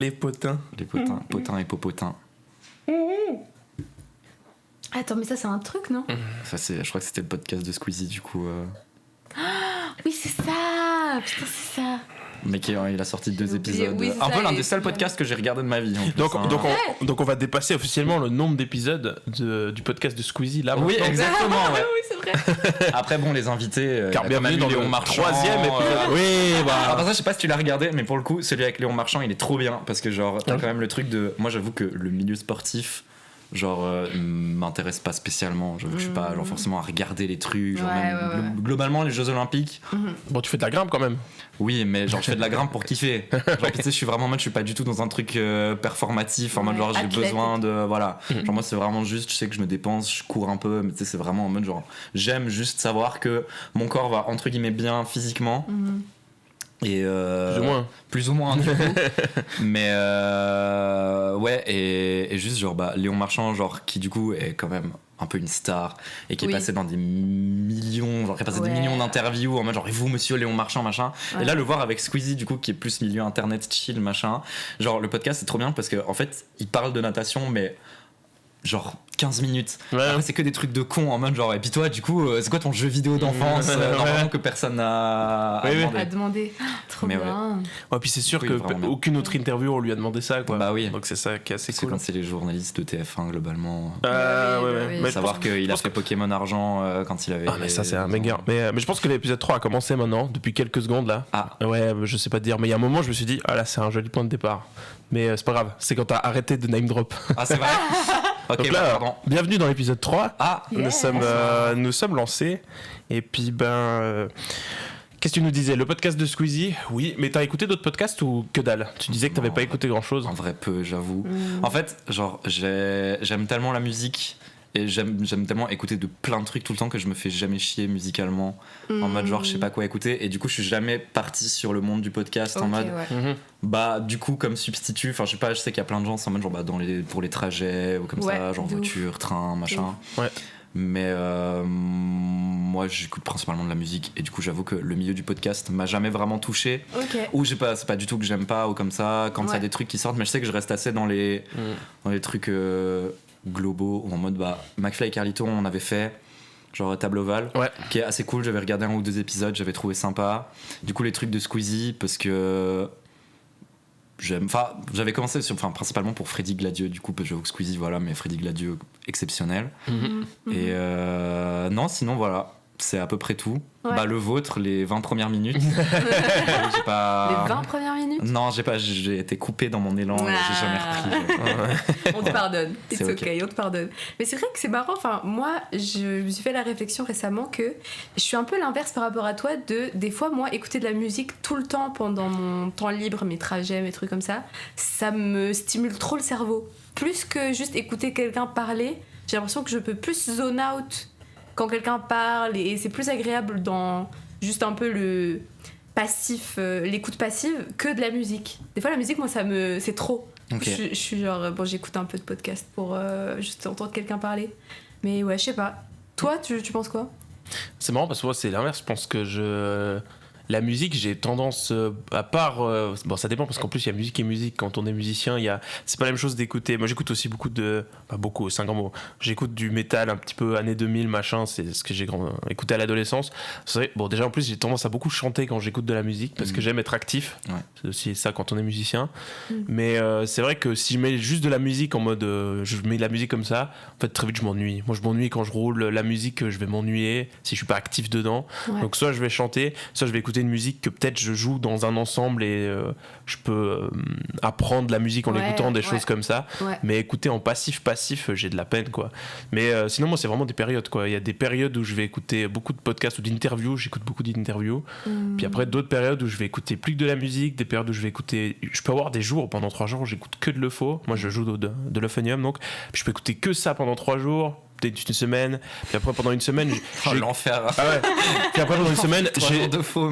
Les potins. Les potins, potins et popotins. Attends, mais ça c'est un truc, non? Ça, je crois que c'était le podcast de Squeezie, du coup. Oui, c'est ça. Putain, c'est ça. Mais il a sorti 2 épisodes. Oui, un ça, peu l'un des et seuls puis, podcasts que j'ai regardé de ma vie. En plus, Donc on va dépasser officiellement le nombre d'épisodes du podcast de Squeezie là. Oui, maintenant. exactement. Ouais. Oui, c'est vrai. Après, bon, les invités. Car bienvenue dans Léon le Marchand. 3e épisode. Oui, Alors, bah. ça, je sais pas si tu l'as regardé, mais pour le coup, celui avec Léon Marchand, il est trop bien. Parce que, genre, t'as quand même le truc de. Moi, j'avoue que le milieu sportif. Genre, m'intéresse pas spécialement. Je suis pas genre, forcément à regarder les trucs. Genre, même globalement, les Jeux Olympiques. Bon, tu fais de la grimpe quand même. Oui, mais genre, je fais de la grimpe pour kiffer. Genre, tu sais, je suis vraiment en mode, je suis pas du tout dans un truc performatif. En mode, genre, j'ai besoin de. Voilà. Genre, moi, c'est vraiment juste, je sais que je me dépense, je cours un peu. Mais tu sais, c'est vraiment en mode, genre, j'aime juste savoir que mon corps va, entre guillemets, bien physiquement. Et plus ou moins du coup. Mais ouais, et juste genre Léon Marchand, genre qui du coup est quand même un peu une star et qui est passé dans des millions, genre qui a passé des millions d'interviews en mode genre et vous monsieur Léon Marchand machin. Et là le voir avec Squeezie du coup qui est plus milieu internet chill machin. Genre le podcast c'est trop bien parce que en fait il parle de natation mais genre 15 minutes. Après, c'est que des trucs de con en mode genre et puis toi du coup c'est quoi ton jeu vidéo d'enfance normalement que personne n'a demandé. Trop mais bien. Ouais, puis c'est sûr que aucune autre interview on lui a demandé ça quoi. Bah oui. Donc c'est ça qui est assez cool. Quand c'est les journalistes de TF1 globalement. Mais savoir qu'il a fait Pokémon Argent quand il avait. Ah mais ça c'est un banger. Mais je pense que l'épisode 3 a commencé maintenant depuis quelques secondes là. Ouais, je sais pas te dire mais il y a un moment je me suis dit ah là c'est un joli point de départ. Mais c'est pas grave, c'est quand t'as arrêté de name drop. Ah c'est vrai. Ok, donc là, pardon. Bienvenue dans l'épisode 3. Yeah. Nous sommes lancés. Et puis, qu'est-ce que tu nous disais? Le podcast de Squeezie? Oui, mais t'as écouté d'autres podcasts ou que dalle? Tu disais que t'avais pas écouté grand-chose. En vrai, peu, j'avoue. En fait, genre, j'aime tellement la musique et j'aime tellement écouter de plein de trucs tout le temps que je me fais jamais chier musicalement. En mode, genre, je sais pas quoi écouter. Et du coup, je suis jamais parti sur le monde du podcast en mode. Bah du coup comme substitut, enfin je sais pas, je sais qu'il y a plein de gens en mode genre pour les trajets ou comme ça, genre voiture, train, machin. Mais moi j'écoute principalement de la musique et du coup j'avoue que le milieu du podcast m'a jamais vraiment touché. Ou je sais pas, c'est pas du tout que j'aime pas ou comme ça quand il y a des trucs qui sortent, mais je sais que je reste assez dans les trucs globaux ou en mode McFly et Carlito on avait fait genre Table Ovale qui est assez cool, j'avais regardé 1 ou 2 épisodes, j'avais trouvé sympa. Du coup les trucs de Squeezie parce que j'avais commencé principalement pour Freddy Gladieux du coup j'avoue que Squeezie voilà mais Freddy Gladieux exceptionnel et non sinon voilà c'est à peu près tout. Le vôtre, les 20 premières minutes. Les 20 premières minutes? Non, j'ai été coupé dans mon élan, j'ai jamais repris. On te pardonne, it's okay, on te pardonne. Mais c'est vrai que c'est marrant, moi, je me suis fait la réflexion récemment que je suis un peu l'inverse par rapport à toi des fois, moi, écouter de la musique tout le temps pendant mon temps libre, mes trajets, mes trucs comme ça, ça me stimule trop le cerveau. Plus que juste écouter quelqu'un parler, j'ai l'impression que je peux plus zone out quand quelqu'un parle et c'est plus agréable dans juste un peu le passif, l'écoute passive que de la musique. Des fois la musique moi c'est trop. Je suis genre j'écoute un peu de podcast pour juste entendre quelqu'un parler. Mais ouais je sais pas. Toi tu penses quoi? C'est marrant parce que moi c'est l'inverse. Je pense que la musique, j'ai tendance, à part... bon, ça dépend, parce qu'en plus, il y a musique et musique. Quand on est musicien, c'est pas la même chose d'écouter. Moi, j'écoute aussi beaucoup de... Pas beaucoup, c'est un grand mot. J'écoute du métal un petit peu années 2000, machin. C'est ce que j'ai écouté à l'adolescence. C'est vrai, bon, déjà, en plus, j'ai tendance à beaucoup chanter quand j'écoute de la musique, parce que j'aime être actif. C'est aussi ça quand on est musicien. Mais c'est vrai que si je mets juste de la musique en mode... je mets de la musique comme ça, en fait, très vite, je m'ennuie. Moi, je m'ennuie quand je roule la musique, je vais m'ennuyer si je suis pas actif dedans. Donc, soit je vais chanter, soit je vais écouter une musique que peut-être je joue dans un ensemble et je peux apprendre la musique en l'écoutant, des choses comme ça. Mais écouter en passif, j'ai de la peine, quoi. Mais sinon, moi, c'est vraiment des périodes, quoi. Il y a des périodes où je vais écouter beaucoup de podcasts ou d'interviews, j'écoute beaucoup d'interviews. Puis après, d'autres périodes où je vais écouter plus que de la musique, des périodes où je vais écouter... Je peux avoir des jours, pendant 3 jours, j'écoute que de l'eupho. Moi, je joue de l'euphonium, donc je peux écouter que ça pendant 3 jours. Peut-être une semaine, puis après pendant une semaine l'enfer. Puis après pendant une semaine j'ai de faux.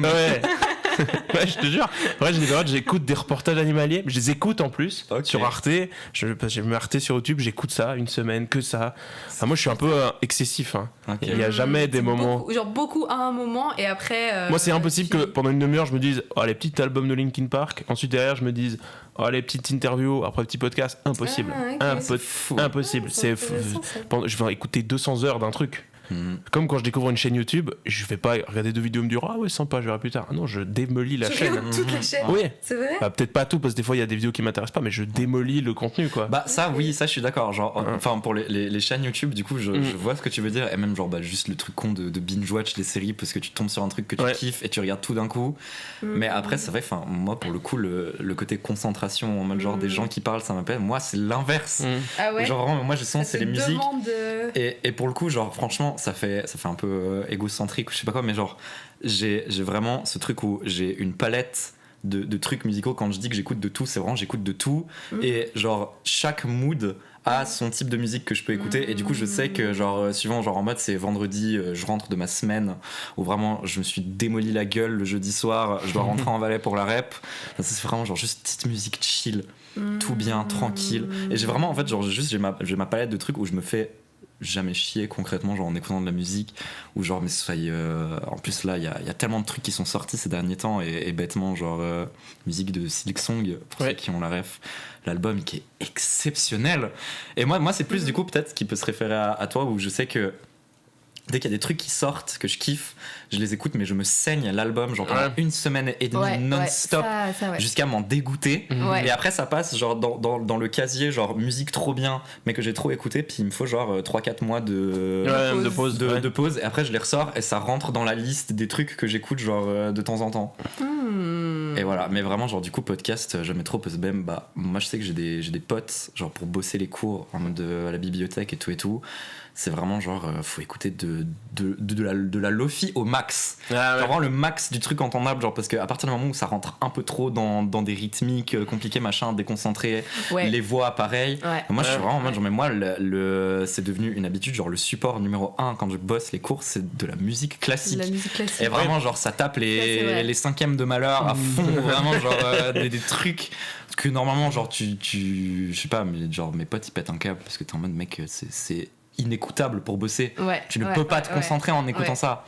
Ouais, je te jure. Ouais, j'ai des périodes, j'écoute des reportages animaliers. Je les écoute en plus sur Arte. J'ai mis Arte sur YouTube, j'écoute ça une semaine, que ça. Enfin, moi, je suis un peu excessif. Hein. Il n'y a jamais des moments. Beaucoup à un moment et après. Moi, c'est impossible que pendant une demi-heure, je me dise oh, les petits albums de Linkin Park. Ensuite, derrière, je me dise oh, les petites interviews. Après, petit podcast. Impossible. Impossible. Je vais écouter 200 heures d'un truc. Comme quand je découvre une chaîne YouTube, je vais pas regarder 2 vidéos et me dire ah ouais sympa, je verrai plus tard. Non, je démolis la chaîne. Toute la chaîne. Oui. C'est vrai. Peut-être pas tout parce que des fois il y a des vidéos qui m'intéressent pas, mais je démolis le contenu quoi. Ça oui, ça je suis d'accord. Genre enfin pour les chaînes YouTube, du coup je vois ce que tu veux dire et même genre juste le truc con de binge watch les séries parce que tu tombes sur un truc que tu kiffes et tu regardes tout d'un coup. Mais après c'est vrai, enfin moi pour le coup le côté concentration en mode genre des gens qui parlent ça m'appelle. Moi c'est l'inverse. Ah ouais. Genre vraiment moi je sens c'est les musiques de... et pour le coup genre franchement ça fait un peu égocentrique ou je sais pas quoi, mais genre j'ai vraiment ce truc où j'ai une palette de trucs musicaux. Quand je dis que j'écoute de tout, c'est vraiment j'écoute de tout et genre chaque mood a son type de musique que je peux écouter et du coup je sais que genre suivant genre en mode c'est vendredi, je rentre de ma semaine où vraiment je me suis démoli la gueule le jeudi soir, je dois rentrer en Valais pour la rep, ça c'est vraiment genre juste petite musique chill, tout bien, tranquille, et j'ai vraiment en fait genre juste j'ai ma palette de trucs où je me fais jamais chier concrètement genre en écoutant de la musique ou genre mais soyez en plus là il y a tellement de trucs qui sont sortis ces derniers temps et bêtement genre musique de Silk Song pour ceux qui ont la ref, l'album qui est exceptionnel et moi c'est plus du coup peut-être qui peut se référer à toi où je sais que dès qu'il y a des trucs qui sortent que je kiffe, je les écoute mais je me saigne l'album genre pendant une semaine et demie non-stop jusqu'à m'en dégoûter et après ça passe genre dans le casier genre musique trop bien mais que j'ai trop écouté puis il me faut genre 3-4 mois de pause et après je les ressors et ça rentre dans la liste des trucs que j'écoute genre de temps en temps et voilà, mais vraiment genre du coup podcast jamais trop parce que même moi je sais que j'ai des potes genre pour bosser les cours en mode à la bibliothèque et tout c'est vraiment genre faut écouter de la lofi au max, genre vraiment le max du truc entendable genre parce qu'à partir du moment où ça rentre un peu trop dans des rythmiques compliquées machin déconcentrés les voix pareil moi je suis vraiment en mode genre mais moi c'est devenu une habitude genre le support numéro 1 quand je bosse les cours c'est de la musique classique et vraiment genre ça tape les cinquièmes de malheur à fond vraiment genre des trucs que normalement genre tu je sais pas mais genre mes potes ils pètent un câble parce que t'es en mode mec c'est inécoutable pour bosser tu ne peux pas te concentrer en écoutant ça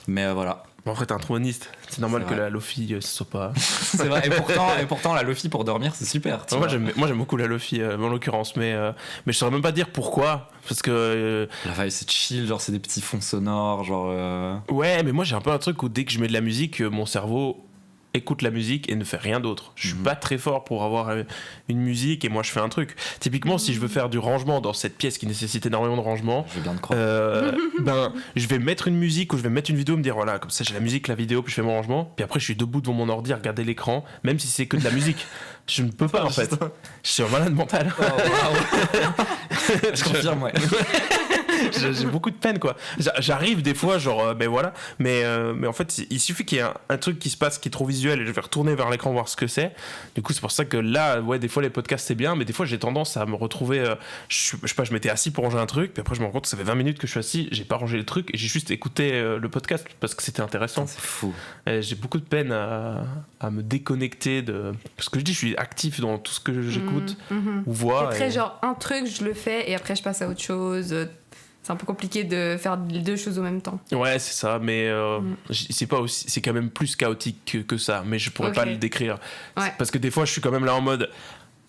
mais voilà. Bon, après t'es un tromboniste, c'est normal que la lofi ce soit pas c'est vrai et pourtant la lofi pour dormir c'est super moi j'aime beaucoup la lofi en l'occurrence mais je saurais même pas dire pourquoi parce que la vibe c'est chill genre c'est des petits fonds sonores genre ouais mais moi j'ai un peu un truc où dès que je mets de la musique mon cerveau écoute la musique et ne fait rien d'autre. Je suis pas très fort pour avoir une musique et moi je fais un truc. Typiquement si je veux faire du rangement dans cette pièce qui nécessite énormément de rangement, je veux bien te croire. Je vais mettre une musique ou je vais mettre une vidéo me dire voilà comme ça j'ai la musique, la vidéo puis je fais mon rangement puis après je suis debout devant mon ordi à regarder l'écran même si c'est que de la musique. Je ne peux pas en fait. Je suis un malade mental. Je confirme ouais. J'ai beaucoup de peine quoi. J'arrive des fois genre ben voilà mais en fait il suffit qu'il y ait un truc qui se passe qui est trop visuel et je vais retourner vers l'écran voir ce que c'est. Du coup c'est pour ça que là des fois les podcasts c'est bien mais des fois j'ai tendance à me retrouver je sais pas je m'étais assis pour ranger un truc puis après je me rends compte que ça fait 20 minutes que je suis assis j'ai pas rangé le truc et j'ai juste écouté le podcast parce que c'était intéressant. C'est fou. Et j'ai beaucoup de peine à me déconnecter de parce que je dis je suis actif dans tout ce que j'écoute ou vois. C'est très genre un truc je le fais et après je passe à autre chose. C'est un peu compliqué de faire les deux choses en même temps. Ouais, c'est ça, mais c'est pas aussi, c'est quand même plus chaotique que ça, mais je pourrais pas le décrire. Parce que des fois, je suis quand même là en mode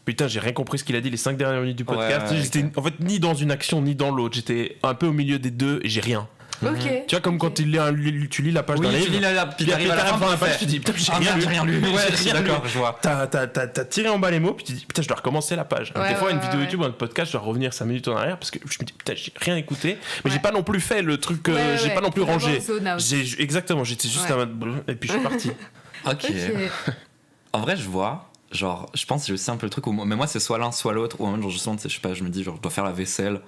putain, j'ai rien compris ce qu'il a dit les 5 dernières minutes du podcast. J'étais en fait ni dans une action ni dans l'autre. J'étais un peu au milieu des deux et j'ai rien. Okay. Tu vois comme quand tu lis la page d'un livre, tu lis puis t'arrives à la fin de la page, tu dis putain j'ai rien lu. Ouais, je suis d'accord, je vois. T'as tiré en bas les mots puis tu dis putain je dois recommencer la page. Des fois une vidéo YouTube ou un podcast je dois revenir 5 minutes en arrière parce que je me dis putain j'ai rien écouté mais j'ai pas non plus fait le truc j'ai pas non plus rangé. Exactement, j'étais juste et puis je suis parti. OK. En vrai je vois Genre, je pense que j'ai aussi un peu le truc où, mais moi c'est soit l'un soit l'autre, ou en même genre justement, tu sais, je sais pas, je me dis genre je dois faire la vaisselle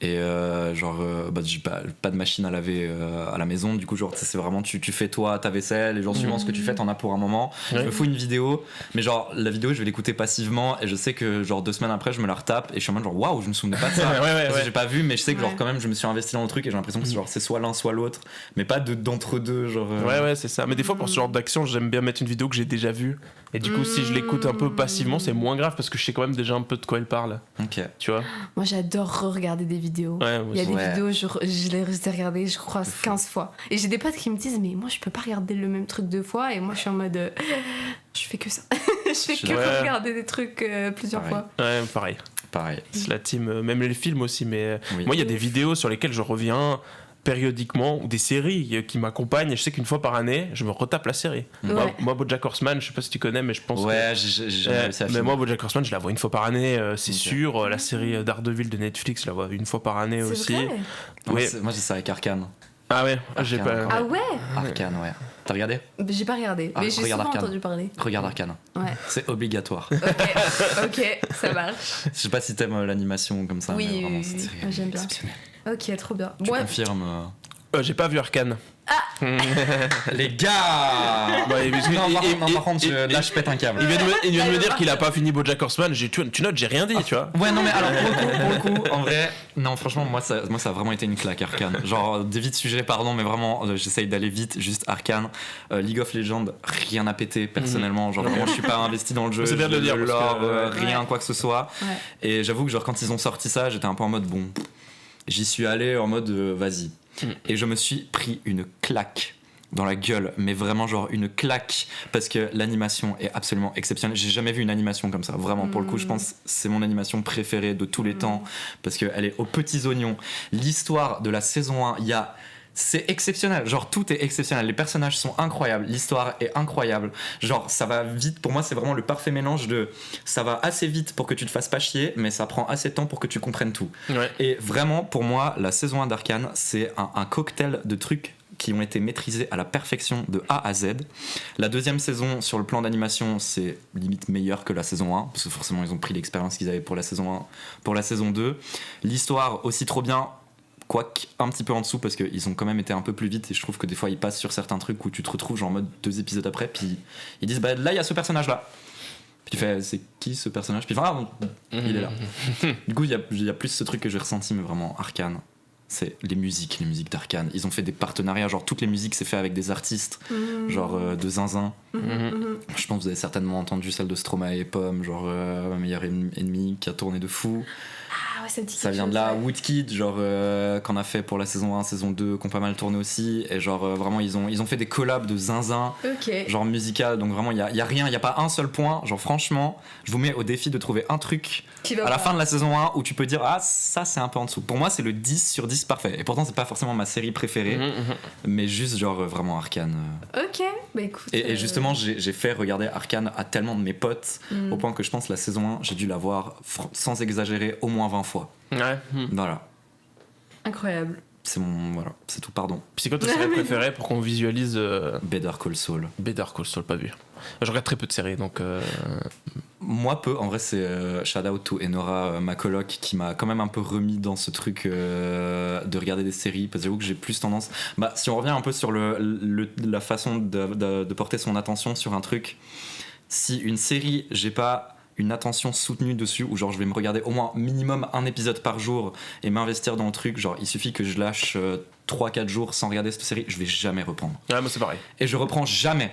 et bah j'ai pas de machine à laver à la maison, du coup genre c'est vraiment tu fais toi ta vaisselle et genre suivant ce que tu fais t'en as pour un moment. Je me fous une vidéo, mais genre la vidéo je vais l'écouter passivement et je sais que genre 2 semaines après je me la retape et je suis en mode genre waouh je me souvenais pas de ça parce que j'ai pas vu, mais je sais que genre quand même je me suis investi dans le truc et j'ai l'impression que c'est soit l'un soit l'autre, mais pas d'entre deux genre. Ouais c'est ça, mais des fois pour ce genre d'action j'aime bien mettre une vidéo que j'ai déjà vue et du coup si je l'écoute un peu passivement c'est moins grave parce que je sais quand même déjà un peu de quoi elle parle. Ok. Tu vois. Moi j'adore regarder des vidéos. Il y a des vidéos, je les ai regardées, je crois 15 fois. Et j'ai des potes qui me disent mais moi je peux pas regarder le même truc 2 fois et moi je suis en mode je fais que ça. Je fais que regarder des trucs plusieurs fois. Ouais, pareil. C'est la team, même les films aussi, mais moi il y a des vidéos sur lesquelles je reviens périodiquement, ou des séries qui m'accompagnent et je sais qu'une fois par année je me retape la série. Moi BoJack Horseman, je sais pas si tu connais mais je pense mais moi BoJack Horseman je la vois une fois par année, c'est sûr. La série Daredevil de Netflix je la vois une fois par année aussi. Moi j'ai ça avec Arcane. Ah ouais, j'ai pas. Ah ouais. Arcane, ouais. T'as regardé? J'ai pas regardé, mais j'ai souvent entendu parler. Regarde Arcane. Ouais. C'est obligatoire. Ok, ça marche. Je sais pas si t'aimes l'animation comme ça, mais vraiment c'est j'aime bien. Ok, trop bien. Tu confirmes j'ai pas vu Arcane. Les gars non, par contre là je pète un câble. Il vient de me dire qu'il a pas fini BoJack Horseman. Tu notes, j'ai rien dit, tu vois. Ouais non mais alors pour le coup en vrai non franchement moi ça a vraiment été une claque Arcane. Genre des vite sujets pardon mais vraiment j'essaye d'aller vite. Juste Arcane, League of Legends rien à péter personnellement. Genre vraiment je suis pas investi dans le jeu. C'est bien de le dire rien quoi que ce soit. Et j'avoue que genre quand ils ont sorti ça j'étais un peu en mode bon j'y suis allé en mode vas-y. Et je me suis pris une claque dans la gueule, mais vraiment genre une claque parce que l'animation est absolument exceptionnelle. J'ai jamais vu une animation comme ça, vraiment pour le coup je pense que c'est mon animation préférée de tous les temps parce qu'elle est aux petits oignons. L'histoire de la saison 1, c'est exceptionnel, genre tout est exceptionnel, les personnages sont incroyables, l'histoire est incroyable, genre ça va vite, pour moi c'est vraiment le parfait mélange de ça va assez vite pour que tu te fasses pas chier mais ça prend assez de temps pour que tu comprennes tout. Et vraiment pour moi la saison 1 d'Arcane c'est un cocktail de trucs qui ont été maîtrisés à la perfection de A à Z. La deuxième saison sur le plan d'animation c'est limite meilleur que la saison 1 parce que forcément ils ont pris l'expérience qu'ils avaient pour la saison 1 pour la saison 2. L'histoire aussi trop bien, quoique un petit peu en dessous parce qu'ils ont quand même été un peu plus vite et je trouve que des fois ils passent sur certains trucs où tu te retrouves genre en mode 2 épisodes après puis ils disent bah là il y a ce personnage là puis tu fais c'est qui ce personnage puis enfin il est là. Du coup il y a plus ce truc que j'ai ressenti mais vraiment Arcane c'est les musiques d'Arcane, ils ont fait des partenariats genre toutes les musiques c'est fait avec des artistes genre de zinzin. Je pense que vous avez certainement entendu celle de Stromae et Pomme genre ma meilleure ennemie qui a tourné de fou. Ça vient de là. Woodkid genre qu'on a fait pour la saison 1 saison 2 qu'on pas mal tourné aussi et genre vraiment ils ont fait des collabs de zinzin genre musical donc vraiment il y a rien, il y a pas un seul point genre franchement je vous mets au défi de trouver un truc à la fin de la saison 1 où tu peux dire ah ça c'est un peu en dessous. Pour moi c'est le 10 sur 10 parfait et pourtant c'est pas forcément ma série préférée mais juste genre vraiment Arcane. Ok bah écoute et justement j'ai fait regarder Arcane à tellement de mes potes au point que je pense la saison 1 j'ai dû la voir sans exagérer au moins 20 fois. Voilà. Incroyable. C'est c'est tout, pardon. Puis c'est quoi ta série préférée pour qu'on visualise Better Call Saul. Better Call Saul, pas vu. Je regarde très peu de séries donc. Moi peu, en vrai c'est shout out to Enora, ma coloc, qui m'a quand même un peu remis dans ce truc de regarder des séries parce que j'avoue que j'ai plus tendance. Bah si on revient un peu sur la façon de porter son attention sur un truc, si une série j'ai pas une attention soutenue dessus où genre je vais me regarder au moins minimum un épisode par jour et m'investir dans le truc, genre il suffit que je lâche 3-4 jours sans regarder cette série, je vais jamais reprendre. Ouais moi c'est pareil. Et je reprends jamais.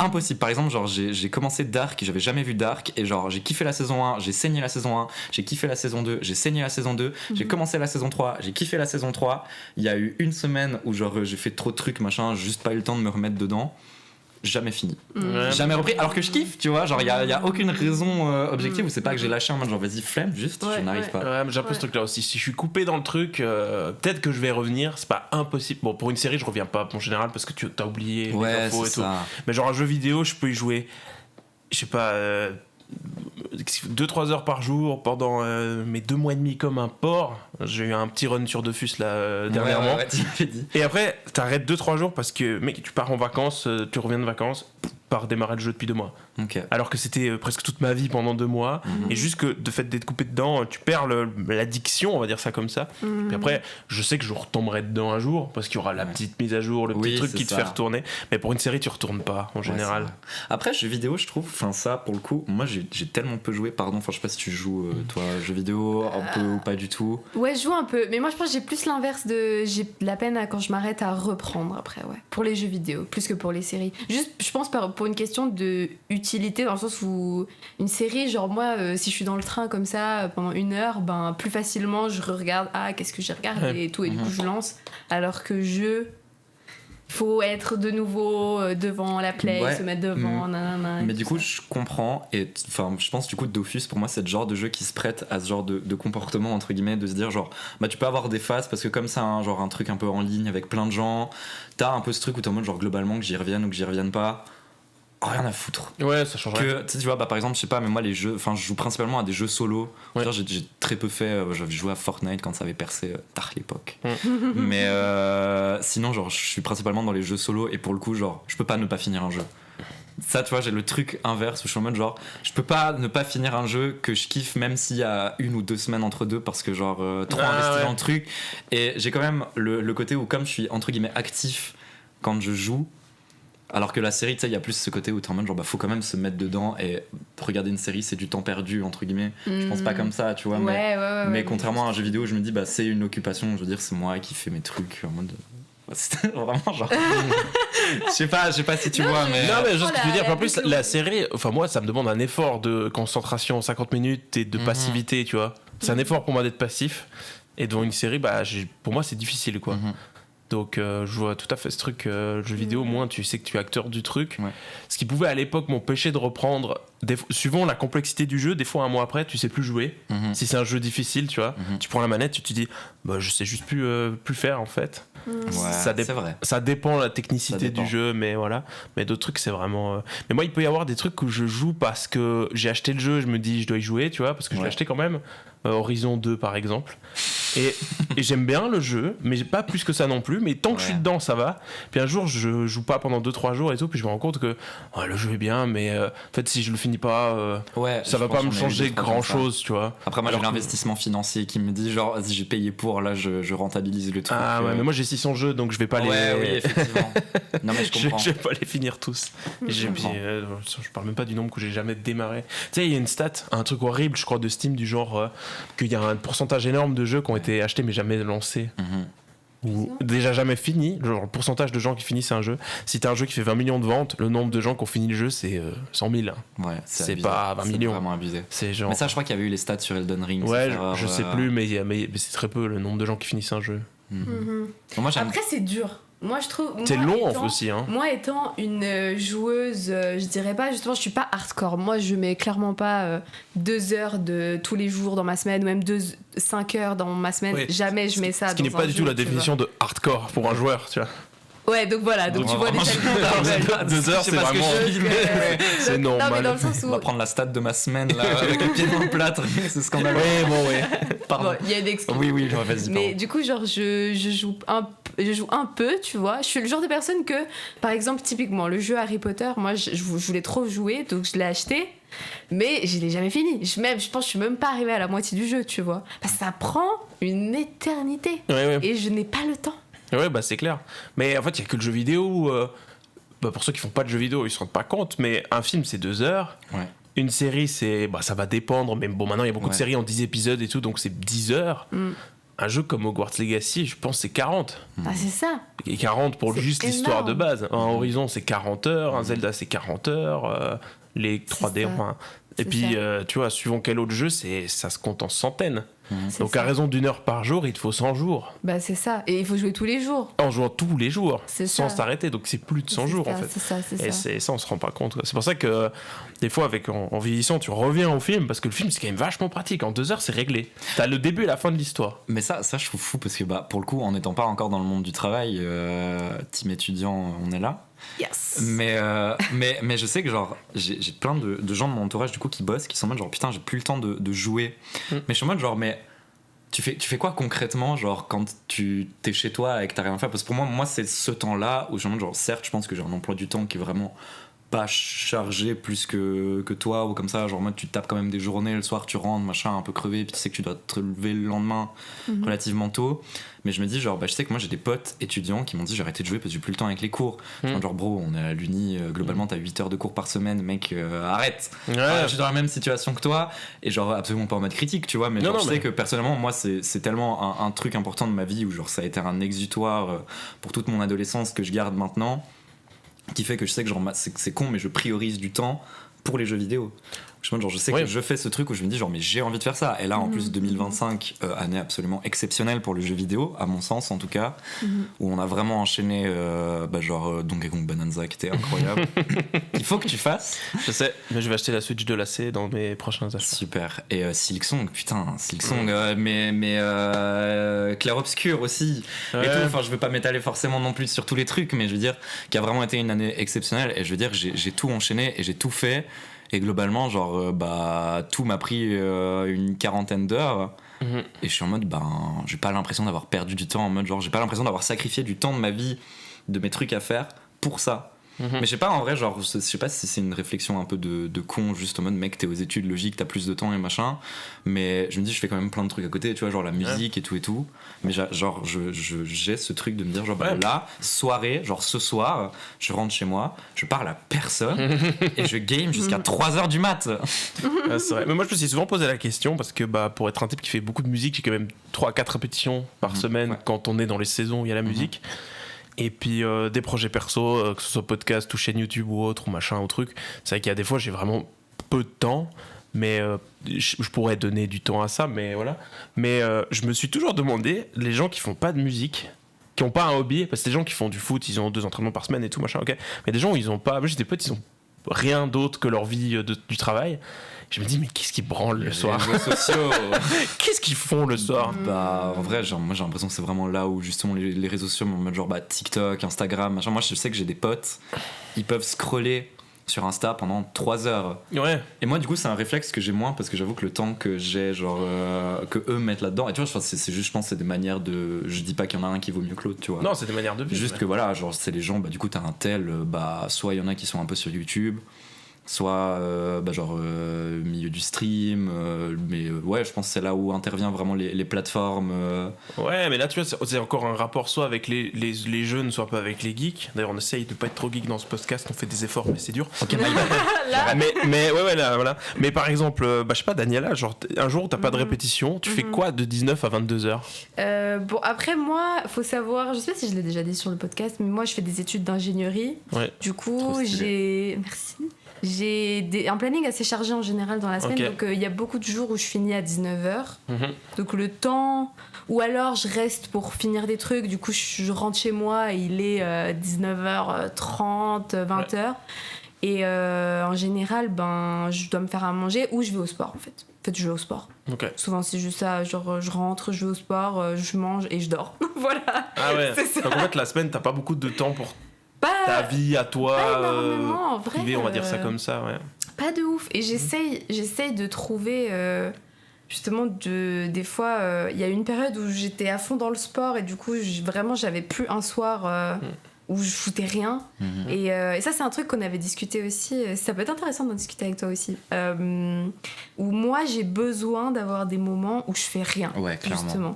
Impossible. Par exemple genre j'ai commencé Dark, j'avais jamais vu Dark et genre j'ai kiffé la saison 1, j'ai saigné la saison 1, j'ai kiffé la saison 2, j'ai saigné la saison 2, j'ai commencé la saison 3, j'ai kiffé la saison 3, il y a eu une semaine où genre j'ai fait trop de trucs machin, juste pas eu le temps de me remettre dedans. Jamais fini, jamais repris alors que je kiffe tu vois genre il y a aucune raison objective où c'est pas que j'ai lâché en mode genre vas-y flemme juste je n'arrive pas. Ouais mais j'ai un peu ce truc là aussi, si je suis coupé dans le truc peut-être que je vais revenir, c'est pas impossible. Bon pour une série je reviens pas en général parce que tu t'as oublié les infos et tout, mais genre un jeu vidéo je peux y jouer je sais pas 2-3 heures par jour pendant mes 2 mois et demi comme un porc. J'ai eu un petit run sur Dofus là dernièrement. Tu m'avais dit. Et après t'arrêtes 2-3 jours parce que mec tu pars en vacances, tu reviens de vacances, par démarrer le jeu depuis 2 mois. Ok. Alors que c'était presque toute ma vie pendant 2 mois. Et juste que de fait d'être coupé dedans, tu perds l'addiction, on va dire ça comme ça. Puis après, je sais que je retomberai dedans un jour parce qu'il y aura la petite mise à jour, le petit truc qui te fait retourner. Mais pour une série, tu retournes pas en général. Après, jeux vidéo, je trouve, ça pour le coup, moi j'ai tellement peu joué, pardon, je sais pas si tu joues toi, jeux vidéo, un peu ou pas du tout. Ouais, je joue un peu, mais moi je pense que j'ai plus l'inverse j'ai de la peine quand je m'arrête à reprendre après, pour les jeux vidéo, plus que pour les séries. Juste, je pense pour une question de utilité, dans le sens où une série, genre moi, si je suis dans le train comme ça pendant 1 heure, ben plus facilement je regarde, qu'est-ce que j'ai regardé et tout, et du coup je lance, alors que faut être de nouveau devant la play, se mettre devant, nanana. Mais du coup, je comprends, et enfin, je pense du coup, Dofus, pour moi, c'est le genre de jeu qui se prête à ce genre de comportement, entre guillemets, de se dire, genre, tu peux avoir des phases, parce que comme ça, genre un truc un peu en ligne avec plein de gens, t'as un peu ce truc où t'es en mode, genre, globalement, que j'y revienne ou que j'y revienne pas. Rien à foutre. Ouais, ça change rien. Tu vois, par exemple, je sais pas, mais moi, les jeux, je joue principalement à des jeux solo. J'ai très peu fait, j'avais joué à Fortnite quand ça avait percé tard l'époque. Mais sinon, genre, je suis principalement dans les jeux solo, et pour le coup, genre, je peux pas ne pas finir un jeu. Ça, tu vois, j'ai le truc inverse où je suis en mode genre, je peux pas ne pas finir un jeu que je kiffe, même s'il y a 1 ou 2 semaines entre deux, parce que genre, trop investi dans le truc. Et j'ai quand même le côté où, comme je suis entre guillemets actif quand je joue, alors que la série, tu sais, il y a plus ce côté où t'es en mode genre, faut quand même se mettre dedans, et regarder une série, c'est du temps perdu, entre guillemets. Je pense pas comme ça, tu vois. Mais contrairement à un jeu vidéo, je me dis, c'est une occupation, je veux dire, c'est moi qui fais mes trucs en mode. C'était vraiment genre. Je sais pas si tu vois, mais. Non, mais juste ce que tu veux dire. En plus, la série, enfin, moi, ça me demande un effort de concentration 50 minutes et de passivité, tu vois. C'est un effort pour moi d'être passif. Et devant une série, pour moi, c'est difficile, quoi. Donc je vois tout à fait ce truc, jeu vidéo, au moins tu sais que tu es acteur du truc. Ce qui pouvait à l'époque m'empêcher de reprendre, suivant la complexité du jeu, des fois un mois après tu sais plus jouer. Si c'est un jeu difficile, tu vois, tu prends la manette, tu te dis je sais juste plus faire en fait. C'est vrai. Ça dépend de la technicité du jeu, mais voilà. Mais d'autres trucs, c'est vraiment. Mais moi, il peut y avoir des trucs où je joue parce que j'ai acheté le jeu, je me dis je dois y jouer, tu vois, parce que je l'ai acheté quand même. Horizon 2 par exemple. Et j'aime bien le jeu, mais pas plus que ça non plus. Mais tant que je suis dedans, ça va. Puis un jour, je joue pas pendant 2-3 jours et tout, puis je me rends compte que le jeu est bien, mais en fait, si je le finis pas, ça va pas me changer grand chose, tu vois. Après, moi, j'ai l'investissement financier qui me dit, genre, si j'ai payé pour, là, je rentabilise le truc. Mais moi, j'ai 600 jeux, donc je vais pas les. Oui, effectivement. Non, mais je comprends. Je vais pas les finir tous. Je parle même pas du nombre que j'ai jamais démarré. Tu sais, il y a une stat, un truc horrible, je crois, de Steam, du genre qu'il y a un pourcentage énorme de jeux qui ont été achetés mais jamais lancés. Ou déjà jamais fini. Genre, le pourcentage de gens qui finissent un jeu, si t'as un jeu qui fait 20 millions de ventes, le nombre de gens qui ont fini le jeu, c'est 100 000. C'est abusé. Pas 20 millions. C'est vraiment abusé. C'est genre... Mais ça, je crois qu'il y avait eu les stats sur Elden Ring. Je sais plus, mais c'est très peu le nombre de gens qui finissent un jeu. Moi, après, c'est dur. Moi, je trouve. C'est long aussi, hein. Moi, étant une joueuse, je dirais pas, justement, je suis pas hardcore. Moi, je mets clairement pas 2 heures de tous les jours dans ma semaine, ou même 5 heures dans ma semaine. Jamais je mets ça. Ce qui n'est pas du tout la définition de hardcore pour un joueur, tu vois. Ouais, donc voilà, donc tu vois les 2 heures, c'est vraiment. C'est normal. Non, mais dans le sens où... On va prendre la stat de ma semaine, là, avec le pied dans le plâtre, c'est scandaleux. Pardon. Il y a une excuse. Oui, vas-y. Mais du coup, genre, je joue un peu, tu vois. Je suis le genre de personne que, par exemple, typiquement, le jeu Harry Potter, moi, je voulais trop jouer, donc je l'ai acheté. Mais je l'ai jamais fini. Je pense que je suis même pas arrivée à la moitié du jeu, tu vois. Parce que ça prend une éternité. Et je n'ai pas le temps. Ouais, c'est clair. Mais en fait, il y a que le jeu vidéo. Pour ceux qui font pas de jeux vidéo, ils se rendent pas compte. Mais un film, c'est 2 heures. Une série, ça va dépendre. Mais bon, maintenant, il y a beaucoup de séries en 10 épisodes et tout, donc c'est 10 heures. Un jeu comme Hogwarts Legacy, je pense, c'est 40. C'est ça. Et 40 pour juste énorme. L'histoire de base. Un Horizon, c'est 40 heures. Un Zelda, c'est 40 heures. Les 3D, et puis, tu vois, suivant quel autre jeu, ça se compte en centaines. Donc, à raison d'1 heure par jour, il te faut 100 jours. C'est ça. Et il faut jouer tous les jours. En jouant tous les jours, sans s'arrêter. Donc, c'est plus de 100 jours, en fait. C'est ça, on se rend pas compte. C'est pour ça que, des fois, en vieillissant, tu reviens au film, parce que le film, c'est quand même vachement pratique. En 2 heures, c'est réglé. T'as le début et la fin de l'histoire. Mais ça, je trouve fou, parce que, pour le coup, en n'étant pas encore dans le monde du travail, team étudiant, on est là. Yes. Mais je sais que genre j'ai plein de gens de mon entourage du coup qui bossent, qui sont en mode genre putain j'ai plus le temps de jouer. Mais je suis en mode genre mais tu fais quoi concrètement genre quand tu t'es chez toi et que t'as rien à faire, parce que pour moi c'est ce temps là où je suis en mode genre certes je pense que j'ai un emploi du temps qui est vraiment pas chargé plus que toi ou comme ça, genre moi tu tapes quand même des journées, le soir tu rentres machin un peu crevé, puis tu sais que tu dois te lever le lendemain relativement tôt, mais je me dis genre je sais que moi j'ai des potes étudiants qui m'ont dit j'ai arrêté de jouer parce que j'ai plus le temps avec les cours. Genre bro, on est à l'uni, globalement t'as 8 heures de cours par semaine, mec, arrête. Je suis dans la même situation que toi, et genre absolument pas en mode critique, tu vois, mais je sais que personnellement moi c'est tellement un truc important de ma vie où genre ça a été un exutoire pour toute mon adolescence que je garde maintenant, qui fait que je sais que genre c'est con mais je priorise du temps pour les jeux vidéo. Je sais que je fais ce truc où je me dis genre mais j'ai envie de faire ça, et là en plus 2025 année absolument exceptionnelle pour le jeu vidéo à mon sens en tout cas, où on a vraiment enchaîné Donkey Kong Bonanza qui était incroyable. Il faut que tu fasses. Je sais, mais je vais acheter la Switch de l'AC dans mes prochains achats. Super. Et Silksong, mais Clair Obscur aussi et tout. Enfin je veux pas m'étaler forcément non plus sur tous les trucs, mais je veux dire qui a vraiment été une année exceptionnelle, et je veux dire j'ai tout enchaîné et j'ai tout fait. Et globalement, tout m'a pris une 40aine d'heures. Et je suis en mode, j'ai pas l'impression d'avoir perdu du temps. En mode, j'ai pas l'impression d'avoir sacrifié du temps de ma vie, de mes trucs à faire pour ça. Mais je sais pas, en vrai, je sais pas si c'est une réflexion un peu de con, juste en mode, mec, t'es aux études, logique, t'as plus de temps et machin. Mais je me dis, je fais quand même plein de trucs à côté, tu vois, genre la musique et tout. Mais j'ai ce truc de me dire, là, soirée, ce soir, je rentre chez moi, je parle à personne et je game jusqu'à 3h du mat. C'est vrai. Mais moi, je me suis souvent posé la question parce que pour être un type qui fait beaucoup de musique, j'ai quand même 3-4 répétitions par semaine quand on est dans les saisons où il y a la musique. Et puis des projets perso, que ce soit podcast ou chaîne YouTube ou autre, ou machin ou truc. C'est vrai qu'il y a des fois j'ai vraiment peu de temps, mais je pourrais donner du temps à ça, mais voilà. Mais je me suis toujours demandé, les gens qui font pas de musique, qui ont pas un hobby, parce que les gens qui font du foot, ils ont 2 entraînements par semaine et tout, machin, ok. Mais des gens où ils ont pas, moi j'ai des potes, ils ont rien d'autre que leur vie du travail. Je me dis, mais qu'est-ce qu'ils branlent le soir? Les réseaux sociaux. Qu'est-ce qu'ils font le soir? En vrai, moi j'ai l'impression que c'est vraiment là où justement les réseaux sociaux, TikTok, Instagram, machin. Moi je sais que j'ai des potes, ils peuvent scroller sur Insta pendant 3 heures. Ouais. Et moi du coup c'est un réflexe que j'ai moins, parce que j'avoue que le temps que j'ai que eux mettent là-dedans, et tu vois, c'est juste, je pense c'est des manières de, je dis pas qu'il y en a un qui vaut mieux que l'autre, tu vois. Non, c'est des manières de vivre. Juste que voilà, c'est les gens, du coup t'as un tel, soit il y en a qui sont un peu sur YouTube, soit milieu du stream, mais je pense que c'est là où intervient vraiment les plateformes. Ouais, mais là tu vois, c'est encore un rapport soit avec les jeunes, soit pas avec les geeks. D'ailleurs on essaye de pas être trop geek dans ce podcast, on fait des efforts mais c'est dur. Ok, mais là, voilà. Mais par exemple, je sais pas, Daniela, un jour t'as pas de répétition, tu fais quoi de 19 à 22h? Bon, après moi, faut savoir, je sais pas si je l'ai déjà dit sur le podcast, mais moi je fais des études d'ingénierie. Ouais. Du coup, j'ai un planning assez chargé en général dans la semaine, donc il y a beaucoup de jours où je finis à 19h. Donc le temps, ou alors je reste pour finir des trucs, du coup je rentre chez moi et il est 19h30, 20h. Et en général, je dois me faire à manger ou je vais au sport en fait. En fait, je vais au sport. Souvent, c'est juste ça. Genre, je rentre, je vais au sport, je mange et je dors. Voilà. Ah ouais. C'est ça. Donc en fait, la semaine, t'as pas beaucoup de temps pour ta vie à toi, en vrai, privée, on va dire ça comme ça, ouais. Pas de ouf. Et j'essaye de trouver justement des fois, il y a une période où j'étais à fond dans le sport et du coup vraiment j'avais plus un soir où je foutais rien. Et ça c'est un truc qu'on avait discuté aussi, ça peut être intéressant d'en discuter avec toi aussi, où moi j'ai besoin d'avoir des moments où je fais rien, justement,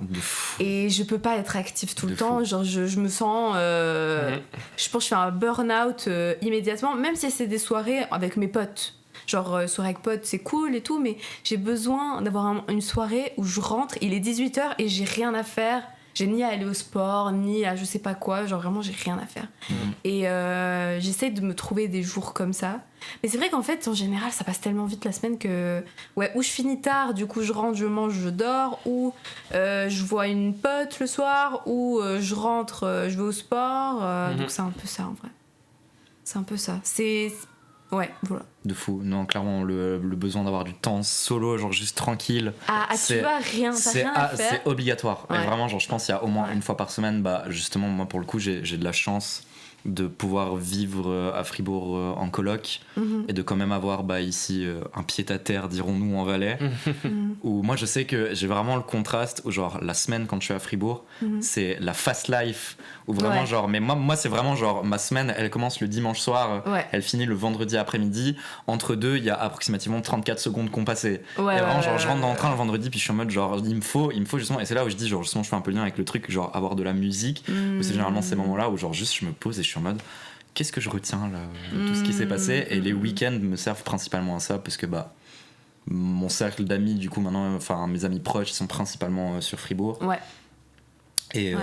et je peux pas être active tout le temps. Genre je me sens je pense que je fais un burn-out immédiatement, même si c'est des soirées avec mes potes. Genre soirée avec potes c'est cool et tout, mais j'ai besoin d'avoir une soirée où je rentre, il est 18h et j'ai rien à faire. J'ai ni à aller au sport, ni à je sais pas quoi, genre vraiment j'ai rien à faire. Et j'essaye de me trouver des jours comme ça. Mais c'est vrai qu'en fait, en général, ça passe tellement vite la semaine que... Ouais, ou je finis tard, du coup je rentre, je mange, je dors, ou je vois une pote le soir, ou je rentre, je vais au sport. Donc c'est un peu ça en vrai. C'est un peu ça. Ouais, voilà. De fou. Non, clairement, le besoin d'avoir du temps solo, genre juste tranquille. Tu vois, t'as rien à faire. C'est obligatoire. Ouais. Et vraiment, genre, je pense qu'il y a au moins une fois par semaine, justement, moi, pour le coup, j'ai de la chance de pouvoir vivre à Fribourg en coloc et de quand même avoir ici un pied-à-terre, dirons-nous, en Valais. Où moi je sais que j'ai vraiment le contraste où genre la semaine quand je suis à Fribourg, c'est la fast life où vraiment genre, mais moi c'est vraiment genre ma semaine elle commence le dimanche soir, elle finit le vendredi après-midi, entre deux il y a approximativement 34 secondes qu'on passait. Et vraiment genre je rentre dans le train le vendredi puis je suis en mode genre il me faut justement, et c'est là où je dis genre justement je fais un peu le lien avec le truc genre avoir de la musique, où c'est généralement ces moments-là où genre juste je me pose et je suis en mode qu'est-ce que je retiens là de tout ce qui s'est passé, et les week-ends me servent principalement à ça parce que mon cercle d'amis du coup maintenant, enfin mes amis proches ils sont principalement sur Fribourg. Et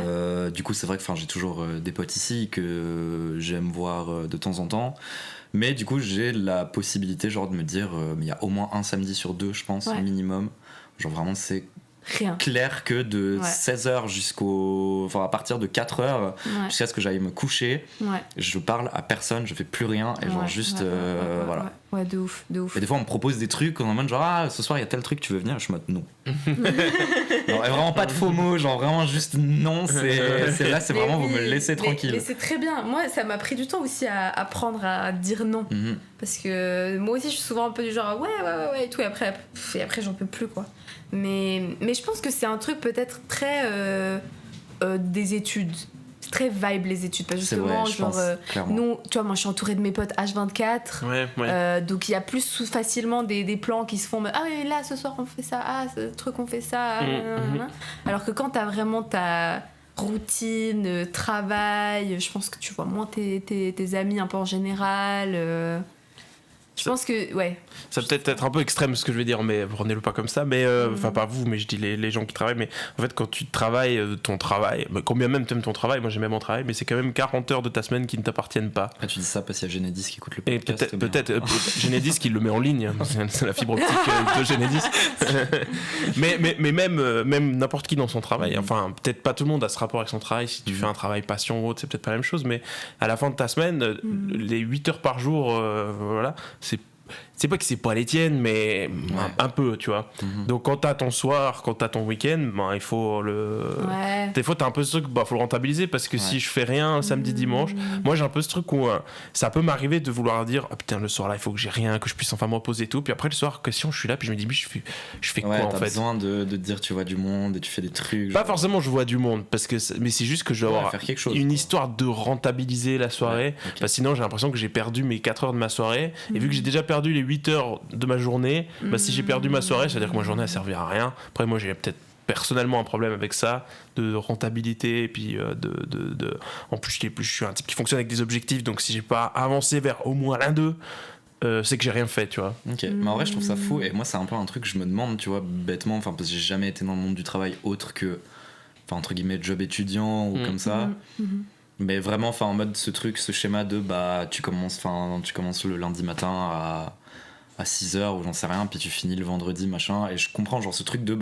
du coup c'est vrai que j'ai toujours des potes ici que j'aime voir de temps en temps, mais du coup j'ai la possibilité genre de me dire il y a au moins un samedi sur deux je pense minimum, genre vraiment c'est rien. Clair que de 16h à partir de 4h jusqu'à ce que j'aille me coucher, je parle à personne, je fais plus rien et genre juste voilà. Ouais, de ouf. Et des fois on me propose des trucs, on me demande genre ce soir il y a tel truc, tu veux venir? Je suis en mode non. Genre, vraiment pas de faux mots, genre vraiment juste non, c'est là, c'est vraiment vous me laissez tranquille. Mais c'est très bien. Moi ça m'a pris du temps aussi à apprendre à dire non. Parce que moi aussi je suis souvent un peu du genre ouais et tout, et après j'en peux plus quoi. Mais je pense que c'est un truc peut-être très des études. C'est très vibe les études. Parce que justement, nous, tu vois, moi je suis entourée de mes potes H24. Donc il y a plus facilement des plans qui se font. Ah oui, là ce soir on fait ça. Ah, ce truc on fait ça. Alors que quand t'as vraiment ta routine, travail, je pense que tu vois moins tes amis un peu en général. Je pense que, ça peut être un peu extrême ce que je vais dire, mais prenez-le pas comme ça. Mais, enfin, pas vous, mais je dis les gens qui travaillent. Mais en fait, quand tu travailles ton travail, combien même t'aimes ton travail, moi j'aime mon travail, mais c'est quand même 40 heures de ta semaine qui ne t'appartiennent pas. Ah, tu dis ça parce qu'il y a Genedis qui écoute le podcast. Et peut-être Genedis qui le met en ligne, c'est la fibre optique de Genedis. mais même n'importe qui dans son travail, enfin, peut-être pas tout le monde a ce rapport avec son travail. Si tu fais un travail passion ou autre, c'est peut-être pas la même chose, mais à la fin de ta semaine, les 8 heures par jour, voilà. C'est pas que c'est pas les tiennes, mais un peu, tu vois. Donc quand t'as ton soir, quand t'as ton week-end, il faut des fois t'as un peu ce truc, faut le rentabiliser, parce que si je fais rien samedi, dimanche, moi j'ai un peu ce truc où ça peut m'arriver de vouloir dire putain le soir là il faut que j'ai rien, que je puisse enfin me reposer et tout, puis après le soir question je suis là puis je me dis mais je fais quoi en fait. T'as besoin de te dire tu vois du monde et tu fais des trucs. Pas forcément je vois du monde, mais c'est juste que je dois avoir faire quelque chose, une histoire de rentabiliser la soirée, parce que sinon j'ai l'impression que j'ai perdu mes 4 heures de ma soirée, et vu que j'ai déjà perdu les 8 heures de ma journée, si j'ai perdu ma soirée, c'est-à-dire que ma journée a servi à rien. Après moi j'ai peut-être personnellement un problème avec ça, de rentabilité, et puis en plus je suis un type qui fonctionne avec des objectifs, donc si j'ai pas avancé vers au moins l'un d'eux, c'est que j'ai rien fait, tu vois. Ok, mais en vrai je trouve ça fou, et moi c'est un peu un truc que je me demande, tu vois, bêtement, parce que j'ai jamais été dans le monde du travail autre que, entre guillemets, job étudiant ou comme ça. Mais vraiment, en mode ce schéma de tu commences le lundi matin à 6h ou j'en sais rien, puis tu finis le vendredi, machin, et je comprends genre ce truc de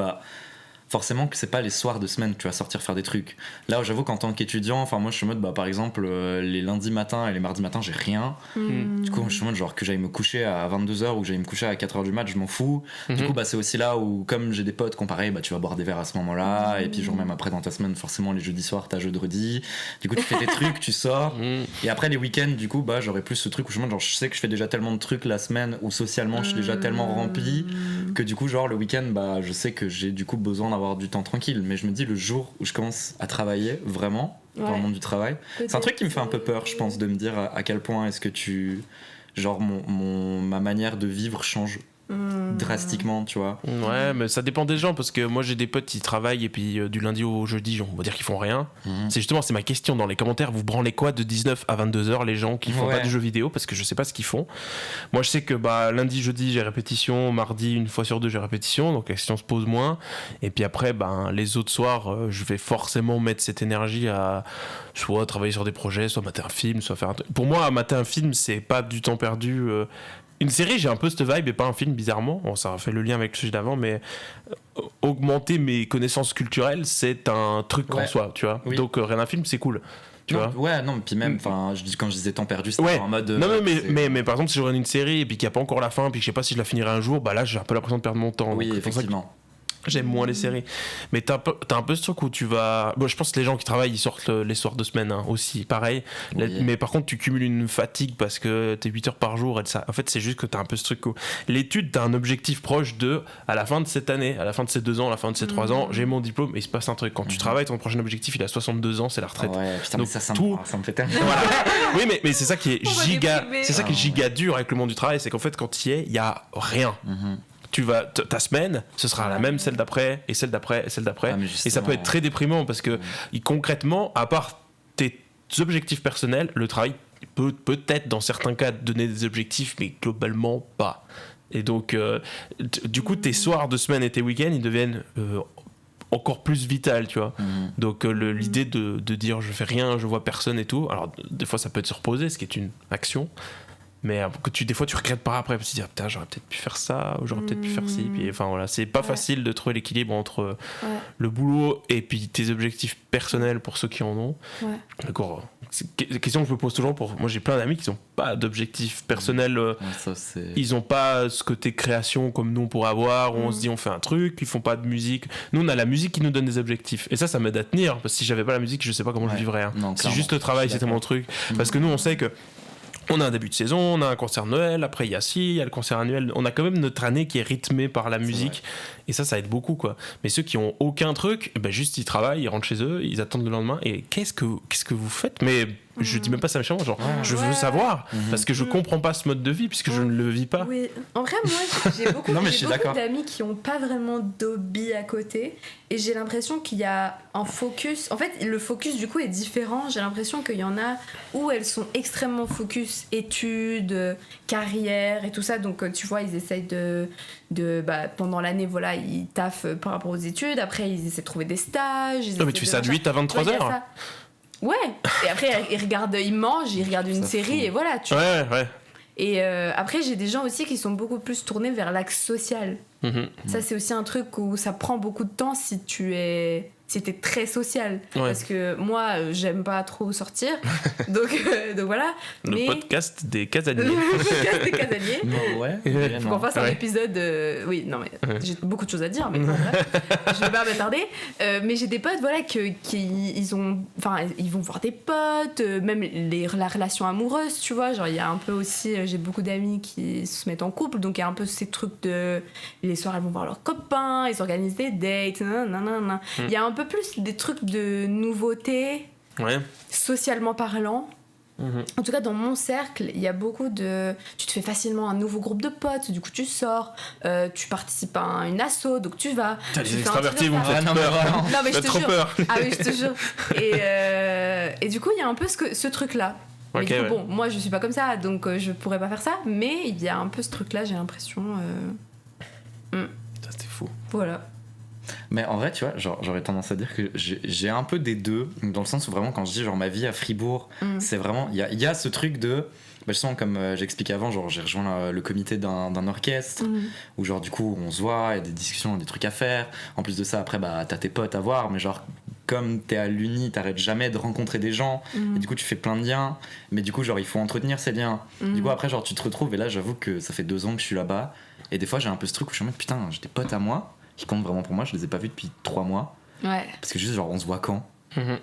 forcément que c'est pas les soirs de semaine que tu vas sortir faire des trucs. Là où j'avoue qu'en tant qu'étudiant, moi je suis en mode par exemple les lundis matins et les mardis matins j'ai rien. Du coup je suis en mode genre que j'aille me coucher à 22h ou que j'aille me coucher à 4h du mat, je m'en fous. Du coup c'est aussi là où comme j'ai des potes comparés, tu vas boire des verres à ce moment-là, et puis genre même après dans ta semaine forcément les jeudis soirs t'as jeudi, du coup tu fais tes trucs, tu sors, et après les week-ends du coup j'aurais plus ce truc où je sais que je fais déjà tellement de trucs la semaine où socialement je suis déjà tellement rempli que du coup genre le week-end je sais que j'ai du coup besoin d'avoir du temps tranquille, mais je me dis le jour où je commence à travailler vraiment dans le monde du travail, c'est un truc qui me fait un peu peur, je pense, de me dire à quel point est-ce que ma manière de vivre change drastiquement, tu vois. Ouais, mais ça dépend des gens, parce que moi j'ai des potes qui travaillent et puis du lundi au jeudi on va dire qu'ils font rien. C'est ma question dans les commentaires, vous branlez quoi de 19 à 22h les gens qui font pas de jeux vidéo, parce que je sais pas ce qu'ils font. Moi je sais que lundi jeudi j'ai répétition, mardi une fois sur deux j'ai répétition, donc la question se pose moins, et puis après les autres soirs je vais forcément mettre cette énergie à soit travailler sur des projets, soit mater un film, soit faire un truc. Pour moi mater un film c'est pas du temps perdu. Une série, j'ai un peu cette vibe, et pas un film, bizarrement. Bon, ça fait le lien avec le sujet d'avant, mais augmenter mes connaissances culturelles, c'est un truc en soi, tu vois. Oui. Donc, rien d'un film, c'est cool. Tu vois. Ouais, non, puis même, quand je disais temps perdu, c'était en mode. Non, mais par exemple, si je regarde une série et puis qu'il n'y a pas encore la fin, puis que je sais pas si je la finirai un jour, là, j'ai un peu l'impression de perdre mon temps. Oui, donc, effectivement. J'aime moins les séries. Mais t'as un peu ce truc où tu vas. Bon, je pense que les gens qui travaillent, ils sortent les soirs de semaine aussi, pareil. Oui. Mais par contre, tu cumules une fatigue parce que t'es 8 heures par jour et ça. En fait, c'est juste que t'as un peu ce truc où. L'étude, t'as un objectif proche de. À la fin de cette année, à la fin de ces 2 ans, à la fin de ces 3 ans, j'ai mon diplôme et il se passe un truc. Quand tu travailles, ton prochain objectif, il a 62 ans, c'est la retraite. Ouais, putain, donc mais ça tout. me fait tellement. Voilà. Oui, mais c'est ça qui est On va giga. déprimer. C'est ça qui est giga dur avec le monde du travail, c'est qu'en fait, quand tu y es, il y a rien. Tu vas ta semaine, ce sera la même, celle d'après et celle d'après et celle d'après, Ah, mais et ça peut être très déprimant parce que concrètement, à part tes objectifs personnels, le travail peut peut-être dans certains cas te donner des objectifs, mais globalement pas. Et donc du coup tes soirs de semaine et tes week-ends ils deviennent encore plus vital, tu vois. Donc l'idée de dire je fais rien, je vois personne et tout, alors des fois ça peut être se reposer, ce qui est une action, mais que des fois tu regrettes par après, parce que tu te dis putain j'aurais peut-être pu faire ça, ou j'aurais peut-être pu faire ci, puis enfin voilà, c'est pas facile de trouver l'équilibre entre le boulot et puis tes objectifs personnels pour ceux qui en ont. D'accord. C'est une question que je me pose toujours moi j'ai plein d'amis qui n'ont pas d'objectifs personnels, ils n'ont pas ce côté création comme nous on pourrait avoir, où on se dit on fait un truc, ils font pas de musique. Nous on a la musique qui nous donne des objectifs et ça m'aide à tenir, parce que si j'avais pas la musique je sais pas comment je vivrais, hein. Non, C'est juste le travail, c'était mon truc, parce que nous on sait que on a un début de saison, on a un concert de Noël, après il y a le concert annuel, on a quand même notre année qui est rythmée par la musique, et ça aide beaucoup quoi. Mais ceux qui ont aucun truc, juste ils travaillent, ils rentrent chez eux, ils attendent le lendemain, et qu'est-ce que vous faites? Mais je dis même pas ça méchamment, genre je veux savoir, parce que je comprends pas ce mode de vie puisque je ne le vis pas. Oui, en vrai moi j'ai beaucoup, j'ai beaucoup d'amis qui ont pas vraiment d'hobby à côté, et j'ai l'impression qu'il y a un focus, en fait le focus du coup est différent. J'ai l'impression qu'il y en a où elles sont extrêmement focus études, carrière et tout ça, donc tu vois ils essayent de pendant l'année voilà ils taffent par rapport aux études, après ils essaient de trouver des stages, mais tu fais ça de 8 à 23 heures. Ouais, et après ils mangent, ils regardent une série et voilà tu vois. Ouais. Et après j'ai des gens aussi qui sont beaucoup plus tournés vers l'axe social. Ça c'est aussi un truc où ça prend beaucoup de temps si t'es très social, parce que moi j'aime pas trop sortir donc voilà. Le podcast des casaniers. Faut qu'on fasse un épisode oui non mais j'ai beaucoup de choses à dire, mais bon, je vais pas m'attarder, mais j'ai des potes voilà ils vont voir des potes, même la relation amoureuse, tu vois, genre il y a un peu aussi j'ai beaucoup d'amis qui se mettent en couple, donc il y a un peu ces trucs de les soirs elles vont voir leurs copains, ils organisent des dates, il y a un peu plus des trucs de nouveautés, socialement parlant. En tout cas dans mon cercle il y a beaucoup de, tu te fais facilement un nouveau groupe de potes, du coup tu sors, tu participes à une asso, donc tu vas, les extravertis vont me faire peur. Non mais je te trop jure. peur. Ah oui je te jure. Et du coup il y a un peu ce truc là. Mais du coup, bon moi je suis pas comme ça, donc je pourrais pas faire ça, mais il y a un peu ce truc là, j'ai l'impression. Ça c'était fou. Voilà. Mais en vrai, tu vois, genre, j'aurais tendance à dire que j'ai un peu des deux, dans le sens où vraiment, quand je dis genre ma vie à Fribourg, c'est vraiment, il y a ce truc de, justement, comme j'expliquais avant, genre j'ai rejoint le comité d'un orchestre, où genre du coup on se voit, il y a des discussions, des trucs à faire. En plus de ça, après, t'as tes potes à voir, mais genre, comme t'es à l'uni, t'arrêtes jamais de rencontrer des gens, et du coup tu fais plein de liens, mais du coup, genre, il faut entretenir ces liens. Du coup, après, genre, tu te retrouves, et là, j'avoue que ça fait 2 ans que je suis là-bas, et des fois, j'ai un peu ce truc où je suis en mode, putain, j'ai des potes à moi qui comptent vraiment pour moi, je les ai pas vus depuis 3 mois. Parce que juste genre on se voit quand.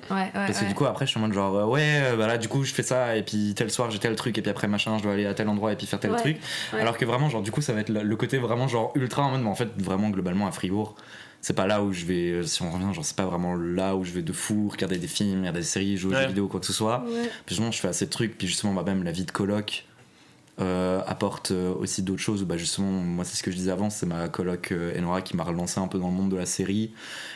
Parce que du coup après je suis en mode genre là du coup je fais ça, et puis tel soir j'ai tel truc, et puis après machin je dois aller à tel endroit et puis faire tel truc. Alors que vraiment genre du coup ça va être le côté vraiment genre ultra en mode, mais en fait vraiment globalement à Fribourg c'est pas là où je vais, si on revient genre c'est pas vraiment là où je vais de fou regarder des films, regarder des séries, jouer aux jeux vidéo, quoi que ce soit. Puis justement je fais assez de trucs, puis justement même la vie de coloc apporte aussi d'autres choses. Justement moi c'est ce que je disais avant, c'est ma coloc Enora qui m'a relancé un peu dans le monde de la série, et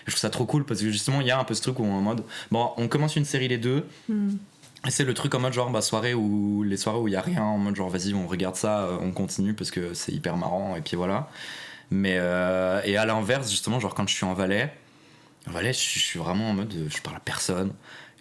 je trouve ça trop cool parce que justement il y a un peu ce truc où on est en mode bon on commence une série les deux, et c'est le truc en mode genre soirée où les soirées où il y a rien, en mode genre vas-y on regarde ça, on continue parce que c'est hyper marrant, et puis voilà. Mais et à l'inverse justement genre quand je suis en Valais je suis vraiment en mode je parle à personne.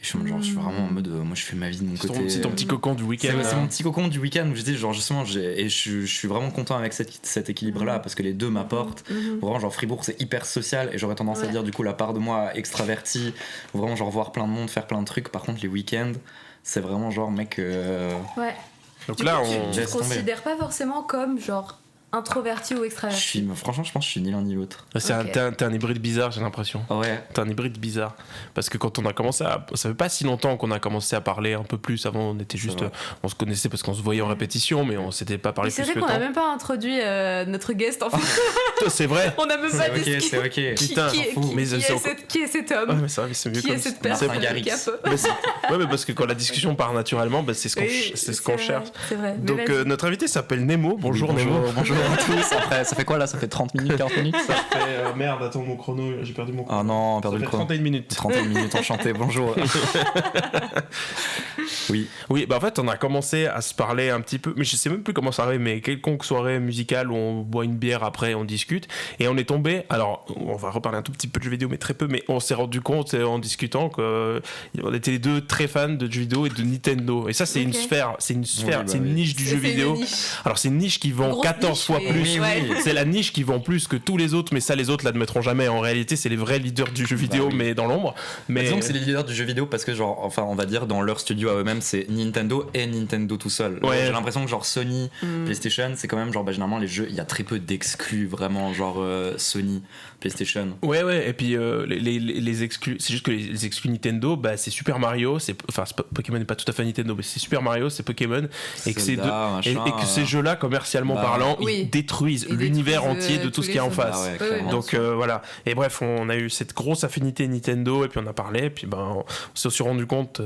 Je suis vraiment en mode moi je fais ma vie de mon côté. C'est ton petit cocon du week-end. C'est mon petit cocon du week-end où je dis genre justement et je suis vraiment content avec cet équilibre là, parce que les deux m'apportent. Vraiment genre Fribourg c'est hyper social, et j'aurais tendance à dire du coup la part de moi extravertie, vraiment genre voir plein de monde, faire plein de trucs. Par contre les week-ends c'est vraiment genre mec donc du là coup, tu te considères pas forcément comme genre introverti ou extraverti? Franchement, je pense que je suis ni l'un ni l'autre. T'es un hybride bizarre, j'ai l'impression. Ouais. T'es un hybride bizarre. Parce que quand on a commencé à. Ça fait pas si longtemps qu'on a commencé à parler un peu plus. Avant, on était juste. On se connaissait parce qu'on se voyait en répétition, mais on s'était pas parlé plus que C'est vrai qu'on a même pas introduit notre guest en fait. C'est vrai. On a même pas dit c'est ok. Putain, qui est cet homme? Ouais, mais c'est vrai, mais c'est mieux Qui comme est cette ça. personne? Ouais, mais parce que quand la discussion part naturellement, c'est ce qu'on cherche. C'est vrai. Donc notre invité s'appelle Nemo. Bonjour Nemo. Bonjour à tous. Après, ça fait quoi là? Ça fait 30 minutes, 40 minutes? Ça fait merde, attends mon chrono, j'ai perdu mon chrono. Ah non, perdu le chrono. 31 minutes. 31 minutes enchanté, bonjour. Oui, bah en fait, on a commencé à se parler un petit peu, mais je sais même plus comment ça arrive, mais quelconque soirée musicale où on boit une bière après, on discute, et on est tombé, alors on va reparler un tout petit peu de jeux vidéo, mais très peu, mais on s'est rendu compte en discutant qu'on était les deux très fans de jeux vidéo et de Nintendo. Et ça, c'est une sphère, c'est une niche du jeu vidéo. Alors, c'est une niche qui vend 14 fois plus. C'est la niche qui vend plus que tous les autres, mais ça, les autres l'admettront jamais. En réalité, c'est les vrais leaders du jeu vidéo, mais dans l'ombre. Mais disons que c'est les leaders du jeu vidéo parce que, genre, enfin, on va dire, dans leur studio à eux-mêmes, c'est Nintendo et Nintendo tout seul. Ouais. J'ai l'impression que, genre, Sony, PlayStation, c'est quand même, genre, généralement, les jeux, il y a très peu d'exclus, vraiment, genre, Sony, PlayStation. Ouais, et puis les exclus, c'est juste que les exclus Nintendo, c'est Super Mario, Pokémon n'est pas tout à fait Nintendo, mais c'est Super Mario, c'est Pokémon, et que ces jeux-là, commercialement parlant, ils détruisent l'univers entier de tout ce qu'il y a en face. Donc voilà. Et bref, on a eu cette grosse affinité Nintendo, et puis on a parlé, et puis on s'est aussi rendu compte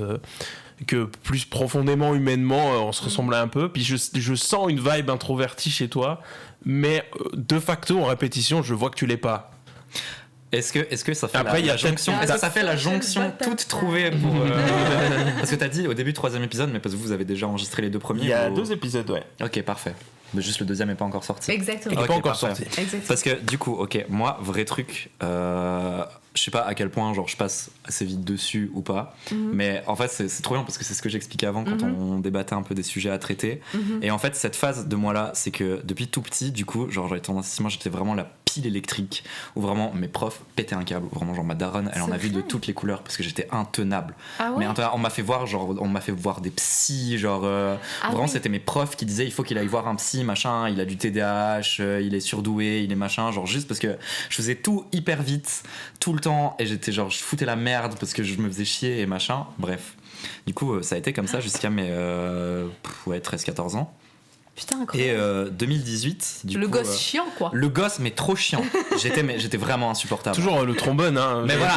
que plus profondément, humainement, on se ressemblait un peu. Puis je sens une vibe introvertie chez toi, mais de facto, en répétition, je vois que tu l'es pas. Est-ce que ça fait après, la jonction? Est-ce que ça fait la jonction toute trouvée pour parce que t'as dit au début du 3e épisode, mais parce que vous avez déjà enregistré les 2 premiers. Il y a 2 épisodes, ouais. Ok, parfait. Mais juste le 2e est pas encore sorti. Exactement. Il est pas encore sorti. Exactement. Parce que du coup, ok, moi, vrai truc, je sais pas à quel point genre je passe assez vite dessus ou pas, mais en fait c'est trop bien parce que c'est ce que j'expliquais avant quand on débattait un peu des sujets à traiter. Et en fait cette phase de moi là, c'est que depuis tout petit, du coup, genre j'avais tendance, moi j'étais vraiment la pile électrique où vraiment mes profs pétaient un câble, vraiment genre ma daronne, elle en a vu de toutes les couleurs parce que j'étais intenable. Ah ouais. Mais on m'a fait voir des psys, genre vraiment c'était mes profs qui disaient il faut qu'il aille voir un psy, machin, il a du TDAH, il est surdoué, il est machin, genre juste parce que je faisais tout hyper vite, tout le temps, et j'étais genre je foutais la merde parce que je me faisais chier et machin, bref. Du coup ça a été comme ça jusqu'à mes 13-14 ans. Putain, incroyable. Et 2018, du le coup, gosse chiant quoi. Le gosse mais trop chiant. J'étais vraiment insupportable. Toujours le trombone, hein. Mais voilà,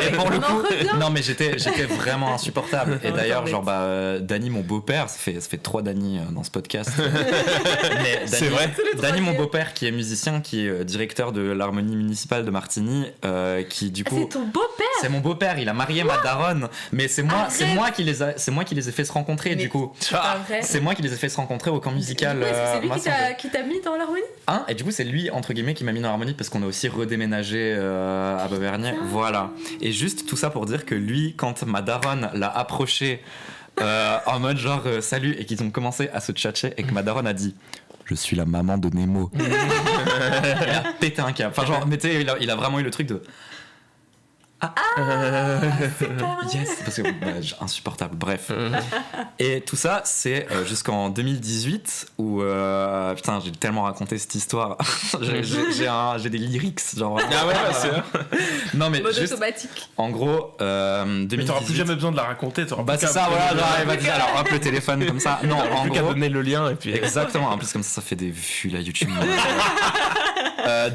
et pour le coup, non mais j'étais vraiment insupportable. Et d'ailleurs, genre Dany, mon beau-père, ça fait 3 Dany dans ce podcast. Mais c'est vrai. Dany, mon beau-père, qui est musicien, qui est directeur de l'harmonie municipale de Martigny, qui du coup. C'est ton beau-père. C'est mon beau-père. Il a marié ma daronne. Mais c'est moi qui les ai fait se rencontrer. Mais du coup, c'est moi qui les ai fait se rencontrer au camp musical. C'est lui qui t'a mis dans l'harmonie. Et du coup c'est lui entre guillemets qui m'a mis dans l'harmonie parce qu'on a aussi redéménagé à Beauvernier. Voilà. Et juste tout ça pour dire que lui, quand ma daronne l'a approché en mode genre salut, et qu'ils ont commencé à se tchatcher et que ma daronne a dit je suis la maman de Nemo. Il a pété un câble. Enfin genre mais tu sais il a vraiment eu le truc de c'est pas vrai. Yes, parce que insupportable, bref. Et tout ça, c'est jusqu'en 2018 où putain, j'ai tellement raconté cette histoire. j'ai des lyrics, genre. Ah ouais, c'est vrai. Non mais mode juste, automatique. En gros, 2018. Mais t'auras plus jamais besoin de la raconter. C'est ça, voilà. Alors hop le téléphone comme ça. Non, en gros. Qu'à donner le lien et puis. Exactement. En plus comme ça fait des vues là YouTube.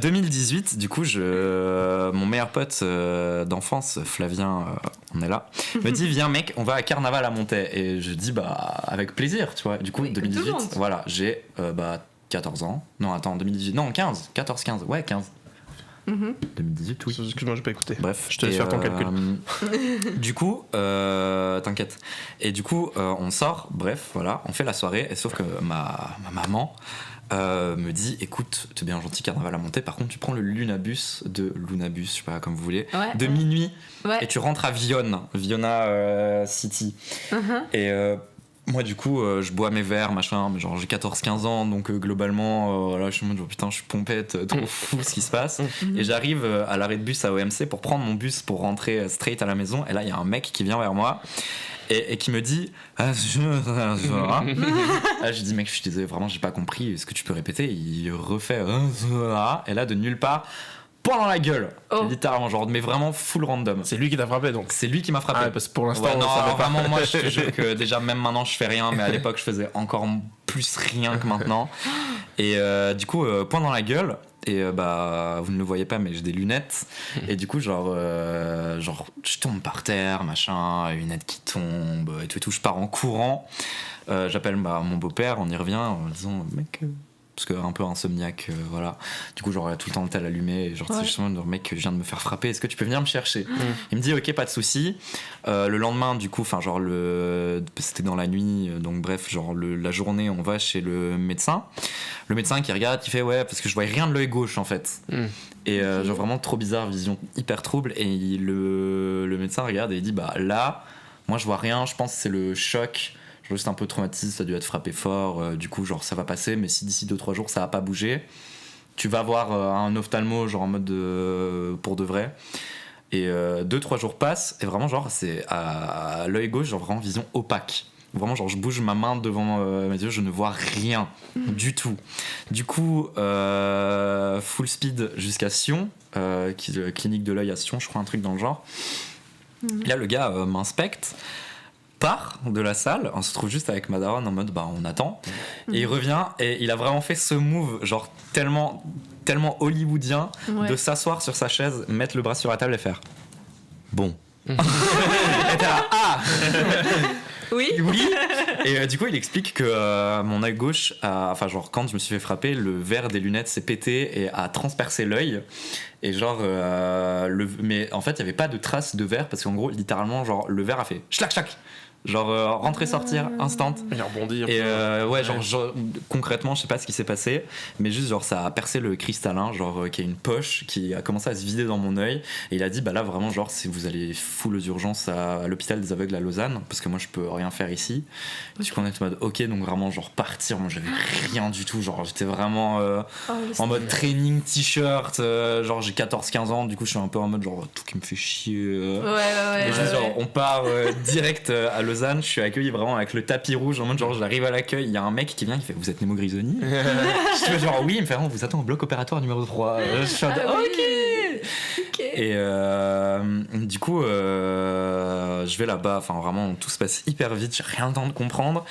2018, du coup, mon meilleur pote d'enfance, Flavien, on est là, me dit viens mec, on va à Carnaval à Montaix. Et je dis avec plaisir, tu vois. Du coup, oui, 2018, voilà, j'ai 14 ans. Non, attends, 2018, non, 15, 14-15, ouais, 15. 2018, oui. Excuse-moi, j'ai pas écouté. Bref, je te laisse faire ton calcul. Du coup, t'inquiète. Et du coup, on sort, bref, voilà, on fait la soirée. Et sauf que ma maman me dit écoute, t'es bien gentil, Carnaval à Montaix, par contre tu prends le Lunabus, je sais pas comme vous voulez, de minuit, et tu rentres à Viona City. Et moi du coup je bois mes verres machin, mais genre j'ai 14-15 ans, donc globalement là je suis en mode putain je suis pompette, trop fou ce qui se passe. Et j'arrive à l'arrêt de bus à OMC pour prendre mon bus pour rentrer straight à la maison, et là il y a un mec qui vient vers moi et qui me dit je dis mec je suis désolé vraiment j'ai pas compris, est-ce que tu peux répéter? Il refait et là de nulle part dans la gueule, littéralement, genre, mais vraiment full random. C'est lui qui t'a frappé donc? C'est lui qui m'a frappé. Ah, parce que pour l'instant, non, alors vraiment, moi je te jure que déjà, même maintenant je fais rien, mais à l'époque je faisais encore plus rien que maintenant. Et du coup, point dans la gueule. Et vous ne le voyez pas, mais j'ai des lunettes. Et du coup, genre, je tombe par terre, machin, lunettes qui tombent, et tout, je pars en courant. J'appelle mon beau-père, on y revient en disant, mec. Parce que un peu insomniaque, voilà. Du coup, genre, tout le temps le tel allumé. Et genre, c'est justement le mec que je viens de me faire frapper. Est-ce que tu peux venir me chercher? Il me dit, ok, pas de souci. Le lendemain, du coup, enfin, genre, c'était dans la nuit. Donc, bref, genre, la journée, on va chez le médecin. Le médecin qui regarde, qui fait, ouais, parce que je voyais rien de l'œil gauche, en fait. Et genre, vraiment trop bizarre, vision hyper trouble. Et le médecin regarde et il dit, bah là, moi, je vois rien. Je pense que c'est le choc. Juste un peu traumatisé, ça a dû être frappé fort, du coup genre ça va passer, mais si d'ici 2-3 jours ça va pas bouger, tu vas voir un ophtalmo genre en mode pour de vrai. Et 2-3 jours passent et vraiment genre c'est à l'œil gauche genre vraiment vision opaque. Vraiment genre je bouge ma main devant mes yeux, je ne vois rien du tout. Du coup full speed jusqu'à Sion, clinique de l'œil à Sion, je crois un truc dans le genre. Là le gars m'inspecte, part de la salle, on se trouve juste avec ma daronne en mode on attend, et il revient et il a vraiment fait ce move genre tellement hollywoodien de s'asseoir sur sa chaise, mettre le bras sur la table et faire bon. Et t'es là, oui. Et du coup il explique que mon œil gauche enfin genre quand je me suis fait frapper, le verre des lunettes s'est pété et a transpercé l'œil. Et genre mais en fait il y avait pas de trace de verre parce qu'en gros littéralement genre le verre a fait schlac. Genre rentrer sortir instant. Il rebondit. Et genre concrètement je sais pas ce qui s'est passé, mais juste genre ça a percé le cristallin, genre qui a une poche qui a commencé à se vider dans mon œil. Et il a dit bah là vraiment genre si vous allez full aux urgences à l'hôpital des aveugles à Lausanne, parce que moi je peux rien faire ici. Du coup on est en mode ok, donc vraiment genre partir, moi j'avais rien du tout, genre j'étais vraiment en mode training t-shirt, genre j'ai 14-15 ans, du coup je suis un peu en mode genre tout qui me fait chier. Et juste genre on part direct à Lausanne, je suis accueilli vraiment avec le tapis rouge en mode genre j'arrive à l'accueil, il y a un mec qui vient qui fait vous êtes Nemo Grisoni? Je fais genre oui, il me fait on vous attend au bloc opératoire numéro 3. Je suis ok. Et du coup je vais là-bas, enfin vraiment tout se passe hyper vite, j'ai rien le temps de comprendre.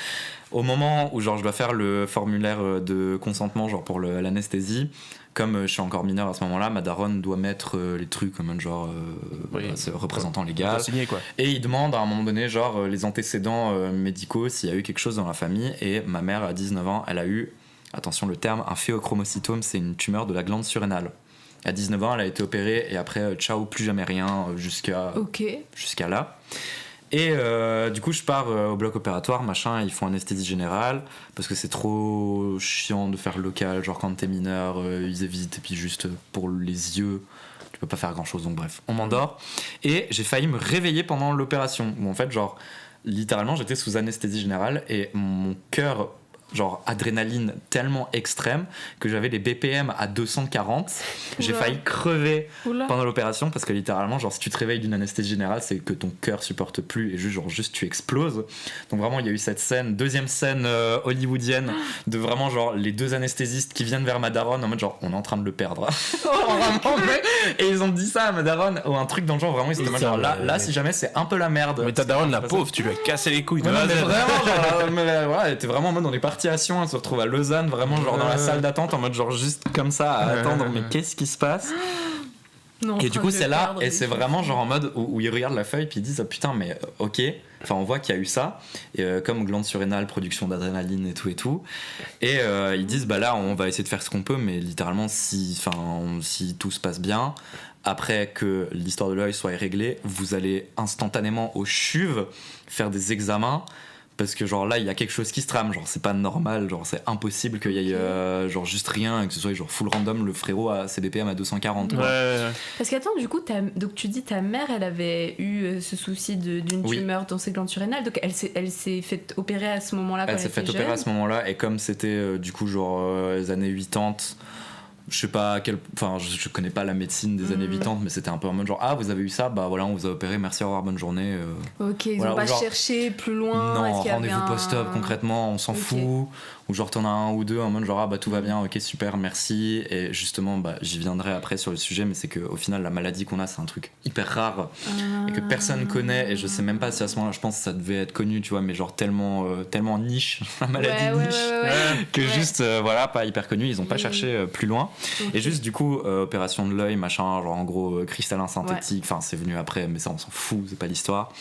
Au moment où genre je dois faire le formulaire de consentement genre pour l'anesthésie, comme je suis encore mineur à ce moment-là, ma daronne doit mettre les trucs comme genre représentant légal. Signer, quoi. Et il demande à un moment donné genre les antécédents médicaux, s'il y a eu quelque chose dans la famille. Et ma mère à 19 ans, elle a eu, attention le terme, un phéochromocytome, c'est une tumeur de la glande surrénale. À 19 ans, elle a été opérée et après ciao, plus jamais rien jusqu'à là. Et du coup je pars au bloc opératoire, machin, ils font anesthésie générale parce que c'est trop chiant de faire local, genre quand t'es mineur, ils évitent, et puis juste pour les yeux tu peux pas faire grand chose, donc bref on m'endort. Et j'ai failli me réveiller pendant l'opération où en fait genre littéralement j'étais sous anesthésie générale et mon cœur genre adrénaline tellement extrême que j'avais les BPM à 240. J'ai failli crever pendant l'opération parce que littéralement genre si tu te réveilles d'une anesthésie générale c'est que ton cœur supporte plus et juste tu exploses. Donc vraiment il y a eu cette scène, deuxième scène hollywoodienne de vraiment genre les deux anesthésistes qui viennent vers ma daronne en mode genre on est en train de le perdre. Et ils ont dit ça à ma daronne ou un truc dans le genre vraiment ils étaient genre là si jamais c'est un peu la merde. Mais ta daronne la pauvre, tu lui as cassé les couilles de mais vraiment genre voilà, elle était vraiment en mode on est parti à Sion, elle se retrouve à Lausanne vraiment genre dans la salle d'attente en mode genre juste comme ça à attendre mais qu'est-ce qui se passe. Non, et du coup c'est là et c'est vraiment genre en mode où ils regardent la feuille puis ils disent oh, putain mais ok, enfin on voit qu'il y a eu ça et comme glande surrénale, production d'adrénaline et tout et ils disent bah là on va essayer de faire ce qu'on peut mais littéralement si tout se passe bien après que l'histoire de l'œil soit réglée vous allez instantanément au CHUV faire des examens parce que genre là il y a quelque chose qui se trame, genre c'est pas normal, genre c'est impossible qu'il y ait genre juste rien et que ce soit genre full random, le frérot a ses BPM à 240 quoi. Parce qu'attends du coup donc tu dis ta mère elle avait eu ce souci d'une tumeur dans ses glandes surrénales, donc elle s'est fait opérer à ce moment-là quand elle s'est fait opérer à ce moment-là et comme c'était du coup genre les années 80 je sais pas enfin je connais pas la médecine des années 80, mais c'était un peu en mode genre vous avez eu ça, bah voilà, on vous a opéré, merci, au revoir, bonne journée. Ok, ils voilà, ont pas genre, cherché plus loin. non, est-ce qu'il y avait rendez-vous post-op concrètement, on s'en fout. Ou genre t'en as un ou deux en mode genre bah tout va bien, ok super, merci. Et justement j'y viendrai après sur le sujet, mais c'est que au final la maladie qu'on a, c'est un truc hyper rare et que personne connaît, et je sais même pas si à ce moment-là, je pense que ça devait être connu, tu vois, mais genre tellement niche, la maladie niche, que juste voilà, pas hyper connu, ils ont pas cherché plus loin. Et juste du coup opération de l'œil machin, genre en gros cristallin synthétique, enfin c'est venu après, mais ça on s'en fout, c'est pas l'histoire.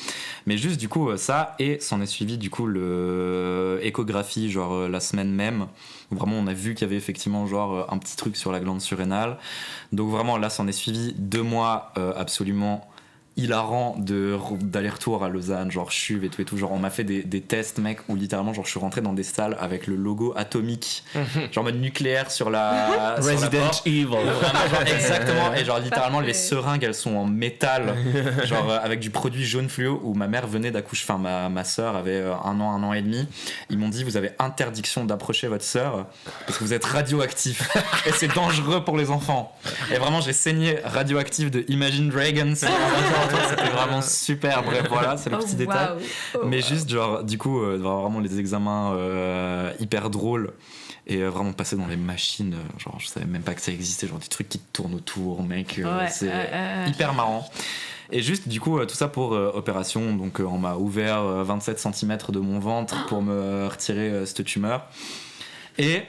Mais juste du coup ça, et s'en est suivi du coup le échographie genre la semaine même, où vraiment on a vu qu'il y avait effectivement genre un petit truc sur la glande surrénale. Donc vraiment là s'en est suivi 2 mois absolument hilarant d'aller-retour à Lausanne, genre chuve et tout, genre on m'a fait des tests mec, où littéralement genre je suis rentré dans des salles avec le logo atomique, genre mode nucléaire sur la Resident Evil, vraiment, genre, exactement, et genre littéralement les seringues elles sont en métal, genre avec du produit jaune fluo, où ma mère venait d'accoucher, enfin ma soeur avait 1 an et demi, ils m'ont dit vous avez interdiction d'approcher votre soeur parce que vous êtes radioactif et c'est dangereux pour les enfants. Et vraiment j'ai saigné radioactif de Imagine Dragons. C'était vraiment super. Bref, voilà, c'est le petit détail. Mais juste, genre, du coup, vraiment les examens hyper drôles, et vraiment passer dans les machines, genre, je savais même pas que ça existait, genre des trucs qui tournent autour, mec, c'est hyper marrant. Et juste, du coup, tout ça pour opération. Donc, on m'a ouvert 27 cm de mon ventre pour me retirer cette tumeur. Et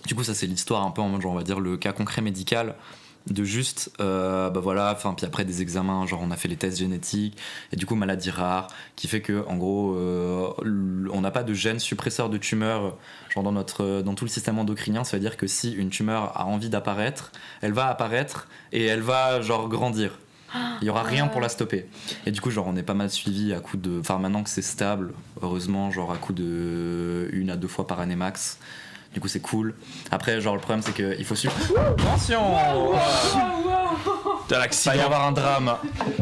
du coup, ça, c'est l'histoire un peu en mode, genre, on va dire, le cas concret médical. De juste voilà, enfin puis après des examens, genre on a fait les tests génétiques, et du coup maladie rare qui fait que en gros on n'a pas de gène suppresseur de tumeur genre dans tout le système endocrinien. Ça veut dire que si une tumeur a envie d'apparaître, elle va apparaître et elle va genre grandir. Il y aura rien pour la stopper. Et du coup genre on est pas mal suivi à coup de, enfin maintenant que c'est stable heureusement, genre à coup de 1 à 2 fois par année max. Du coup c'est cool. Après genre le problème c'est qu'il faut suivre. Attention, t'as l'accident. Il va y avoir un drame.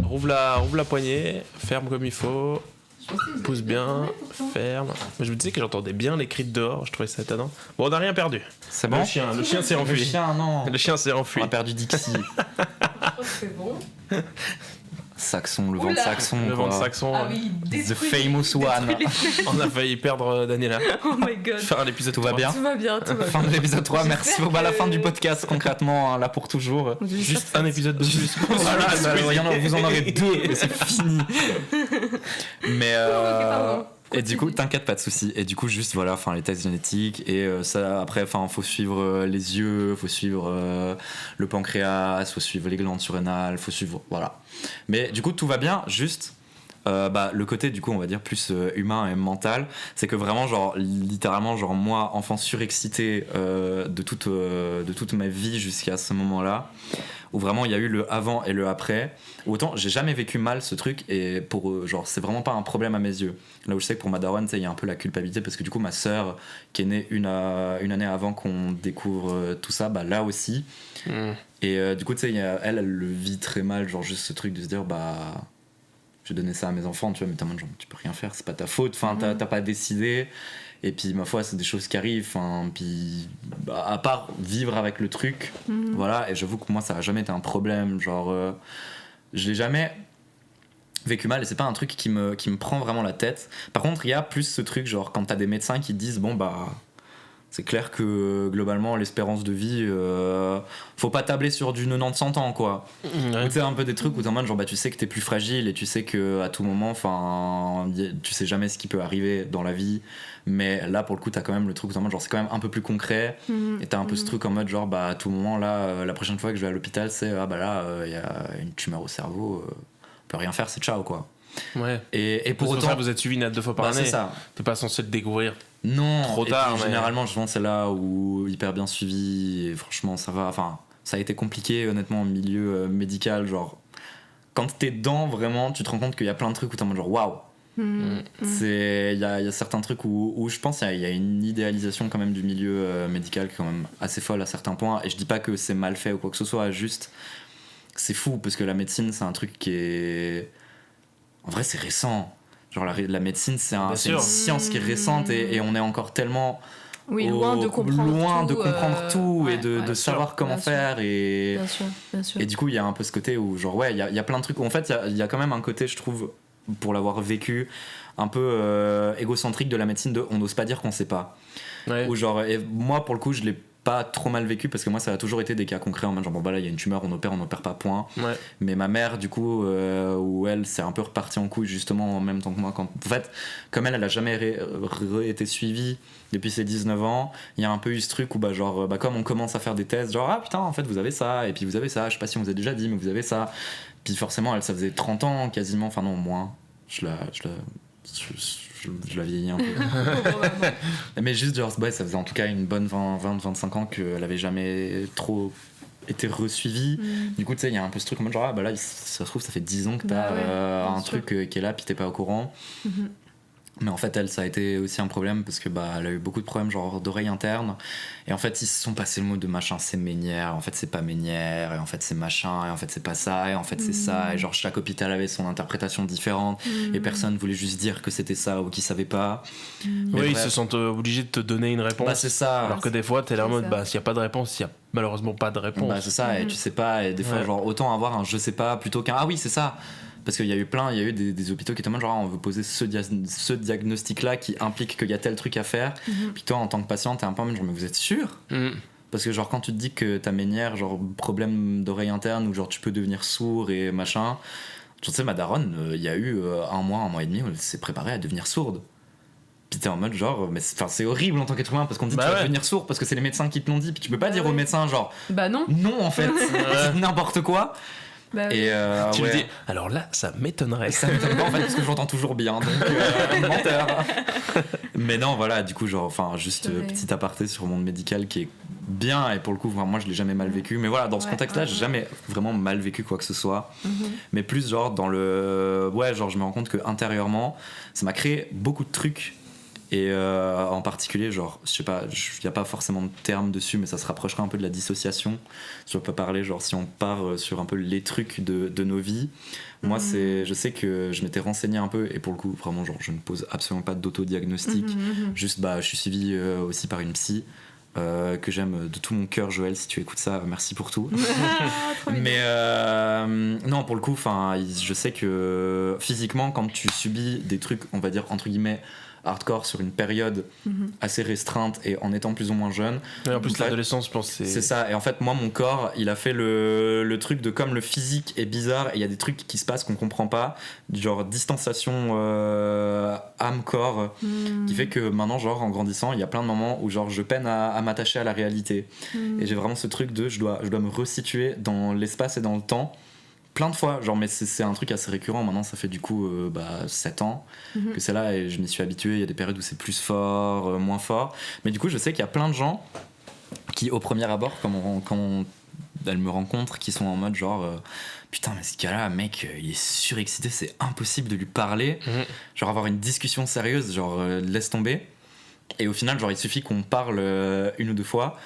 Rouvre la poignée, ferme comme il faut, pousse bien, ferme. Je me disais que j'entendais bien les cris de dehors, je trouvais ça étonnant. Bon, on n'a rien perdu. C'est bon. Le chien s'est enfui. Le chien non. Le chien s'est enfui. On a perdu Dixie. Je crois que c'est bon. Saxon, le vent de Saxon. Le vent de Saxon. Ah oui, The famous one. On a failli perdre Daniela. Oh my god. Faire l'épisode, tout va bien. Tout va bien. Fin de l'épisode 3, merci. Bah, la fin du podcast, concrètement, hein, là pour toujours. Juste un épisode de plus. Voilà, vous en aurez 2 et c'est fini. Mais et du coup, t'inquiète, pas de soucis. Et du coup, juste voilà, enfin les tests génétiques, et ça après, enfin faut suivre les yeux, faut suivre le pancréas, faut suivre les glandes surrénales, faut suivre voilà. Mais du coup, tout va bien. Juste le côté du coup on va dire plus humain et mental, c'est que vraiment genre littéralement genre moi enfant surexcité de toute ma vie jusqu'à ce moment-là, où vraiment il y a eu le avant et le après. Autant j'ai jamais vécu mal ce truc, et pour genre c'est vraiment pas un problème à mes yeux. Là où je sais que pour ma daronne il y a un peu la culpabilité, parce que du coup ma sœur qui est née une année avant qu'on découvre tout ça, là aussi et du coup tu sais elle le vit très mal, genre juste ce truc de se dire je vais donner ça à mes enfants, tu vois, mais t'as genre, tu peux rien faire, c'est pas ta faute, enfin t'as pas décidé. Et puis ma foi c'est des choses qui arrivent, puis à part vivre avec le truc, voilà. Et j'avoue que moi ça a jamais été un problème, genre je l'ai jamais vécu mal, et c'est pas un truc qui me prend vraiment la tête. Par contre il y a plus ce truc genre quand t'as des médecins qui te disent c'est clair que globalement l'espérance de vie faut pas tabler sur du 90-100 ans quoi. Tu sais un peu des trucs où t'es en mode genre tu sais que t'es plus fragile, et tu sais que à tout moment enfin tu sais jamais ce qui peut arriver dans la vie, mais là pour le coup t'as quand même le truc où t'es en mode genre c'est quand même un peu plus concret, et t'as un peu ce truc en mode genre à tout moment là la prochaine fois que je vais à l'hôpital c'est là il y a une tumeur au cerveau, on peut rien faire, c'est ciao quoi. Ouais. Et pour autant ça, vous êtes suivi 1 à 2 fois par année. C'est ça. T'es pas censé le découvrir. Non, trop tard. Mais généralement, je pense c'est là où hyper bien suivi, et franchement, ça va. Enfin, ça a été compliqué, honnêtement, au milieu médical. Genre, quand t'es dedans, vraiment, tu te rends compte qu'il y a plein de trucs où t'es en mode genre waouh. Il y a certains trucs où je pense qu'il y a une idéalisation quand même du milieu médical qui est quand même assez folle à certains points. Et je dis pas que c'est mal fait ou quoi que ce soit, juste c'est fou parce que la médecine, c'est un truc qui est. En vrai, c'est récent. Genre la médecine c'est une science qui est récente, et on est encore tellement loin de comprendre tout, et de savoir comment faire, et bien sûr. Et du coup il y a un peu ce côté où genre il y a plein de trucs où en fait il y a quand même un côté, je trouve, pour l'avoir vécu, un peu égocentrique de la médecine, de on n'ose pas dire qu'on sait pas, ou genre, et moi pour le coup je l'ai pas trop mal vécu, parce que moi ça a toujours été des cas concrets en mode genre bon bah là il y a une tumeur, on opère pas, point. Mais ma mère du coup où elle s'est un peu repartie en couille justement en même temps que moi, quand en fait comme elle a jamais été suivie depuis ses 19 ans, il y a un peu eu ce truc où bah genre bah comme on commence à faire des tests genre ah putain en fait vous avez ça, et puis vous avez ça, je sais pas si on vous a déjà dit mais vous avez ça, puis forcément elle ça faisait 30 ans quasiment, enfin non moins, je la vieillis un peu. Mais juste genre ouais, ça faisait en tout cas une bonne 20-25 ans qu'elle avait jamais trop été resuivie. Du coup tu sais il y a un peu ce truc en mode genre ah bah là ça se trouve ça fait 10 ans que t'as un truc qui est là puis t'es pas au courant. Mais en fait elle ça a été aussi un problème parce que bah elle a eu beaucoup de problèmes genre d'oreilles internes, et en fait ils se sont passés le mot de machin c'est ménière, en fait c'est pas ménière, et en fait c'est machin, et en fait c'est pas ça, et en fait c'est ça, et genre chaque hôpital avait son interprétation différente, et personne voulait juste dire que c'était ça ou qu'ils savaient pas. Ils se sentent obligés de te donner une réponse, bah c'est ça, alors que des fois t'es là en mode bah s'il y a pas de réponse, il y a malheureusement pas de réponse. Bah c'est ça, et tu sais pas, et des fois genre autant avoir un je sais pas plutôt qu'un ah oui c'est ça. Parce qu'il y a eu des hôpitaux qui étaient en mode genre on veut poser ce diagnostic là qui implique qu'il y a tel truc à faire, puis toi en tant que patient t'es un peu en mode genre mais vous êtes sûr? Parce que genre quand tu te dis que ta ménière, genre problème d'oreille interne, ou genre tu peux devenir sourd et machin, tu sais ma daronne il y a eu un mois et demi où elle s'est préparée à devenir sourde. Puis t'es en mode genre mais c'est horrible en tant qu'être humain, parce qu'on dit tu vas devenir sourd parce que c'est les médecins qui te l'ont dit, puis tu peux pas dire au médecin genre bah non en fait c'est n'importe quoi. Bah et tu me dis alors là ça m'étonnerait. Ça m'étonne pas en fait parce que je l'entends toujours bien, donc menteur. Mais non voilà, du coup genre enfin juste petit aparté sur le monde médical qui est bien, et pour le coup moi je l'ai jamais mal vécu, mais voilà dans ce contexte là j'ai jamais vraiment mal vécu quoi que ce soit, mais plus genre dans le genre je me rends compte que intérieurement ça m'a créé beaucoup de trucs. Et en particulier genre je sais pas, il n'y a pas forcément de terme dessus, mais ça se rapprocherait un peu de la dissociation, si on peut parler, genre si on part sur un peu les trucs de nos vies. Moi je sais que je m'étais renseigné un peu, et pour le coup vraiment genre je ne pose absolument pas d'autodiagnostic, juste bah je suis suivi aussi par une psy que j'aime de tout mon cœur. Joël, si tu écoutes ça, merci pour tout. Mais non pour le coup je sais que physiquement quand tu subis des trucs on va dire entre guillemets hardcore sur une période assez restreinte et en étant plus ou moins jeune. Et en plus l'adolescence je pense c'est ça, et en fait moi mon corps il a fait le truc de comme le physique est bizarre et il y a des trucs qui se passent qu'on comprend pas, genre distanciation âme-corps, qui fait que maintenant genre en grandissant il y a plein de moments où genre je peine à m'attacher à la réalité, et j'ai vraiment ce truc de je dois me resituer dans l'espace et dans le temps plein de fois, genre, mais c'est un truc assez récurrent maintenant, ça fait du coup 7 ans que c'est là, et je m'y suis habitué. Il y a des périodes où c'est plus fort, moins fort, mais du coup je sais qu'il y a plein de gens qui au premier abord quand elles me rencontrent, qui sont en mode genre putain mais ce gars-là mec il est surexcité, c'est impossible de lui parler, genre avoir une discussion sérieuse, genre laisse tomber. Et au final genre il suffit qu'on parle une ou deux fois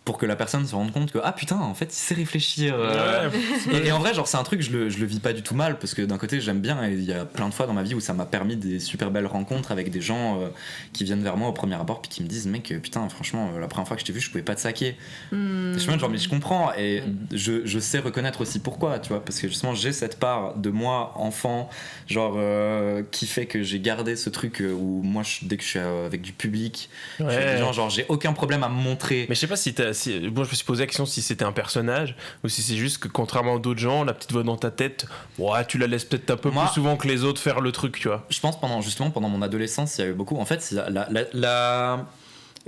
pour que la personne se rende compte que ah putain en fait il sait réfléchir, et en vrai genre c'est un truc je le vis pas du tout mal, parce que d'un côté j'aime bien, et il y a plein de fois dans ma vie où ça m'a permis des super belles rencontres avec des gens qui viennent vers moi au premier abord puis qui me disent mec putain franchement la première fois que je t'ai vu je pouvais pas te saquer. Je suis genre mais je comprends, et je sais reconnaître aussi pourquoi, tu vois, parce que justement j'ai cette part de moi enfant genre qui fait que j'ai gardé ce truc où moi dès que je suis avec du public je suis avec des gens, genre j'ai aucun problème à me montrer. Mais je sais pas si moi je me suis posé la question si c'était un personnage ou si c'est juste que contrairement à d'autres gens la petite voix dans ta tête tu la laisses peut-être un peu plus souvent que les autres faire le truc, tu vois. Je pense pendant mon adolescence il y a eu beaucoup en fait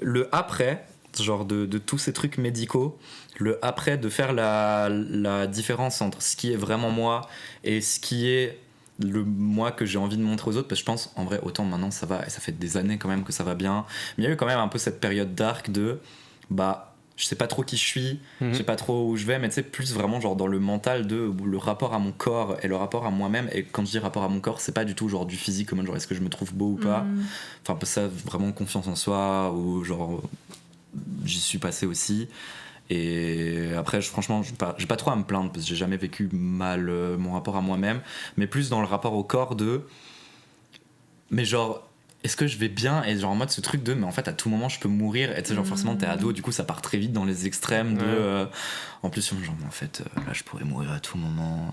le après genre de tous ces trucs médicaux, le après de faire la différence entre ce qui est vraiment moi et ce qui est le moi que j'ai envie de montrer aux autres, parce que je pense en vrai autant maintenant ça va et ça fait des années quand même que ça va bien, mais il y a eu quand même un peu cette période dark de je sais pas trop qui je suis, je sais pas trop où je vais, mais tu sais plus vraiment genre dans le mental de le rapport à mon corps et le rapport à moi-même. Et quand je dis rapport à mon corps c'est pas du tout genre du physique comme genre est-ce que je me trouve beau ou pas, enfin ça vraiment confiance en soi, ou genre j'y suis passé aussi. Et après franchement j'ai pas trop à me plaindre parce que j'ai jamais vécu mal mon rapport à moi-même, mais plus dans le rapport au corps mais genre est-ce que je vais bien, et genre en mode ce truc de mais en fait à tout moment je peux mourir, et tu sais genre forcément t'es ado, du coup ça part très vite dans les extrêmes de en plus genre en fait là je pourrais mourir à tout moment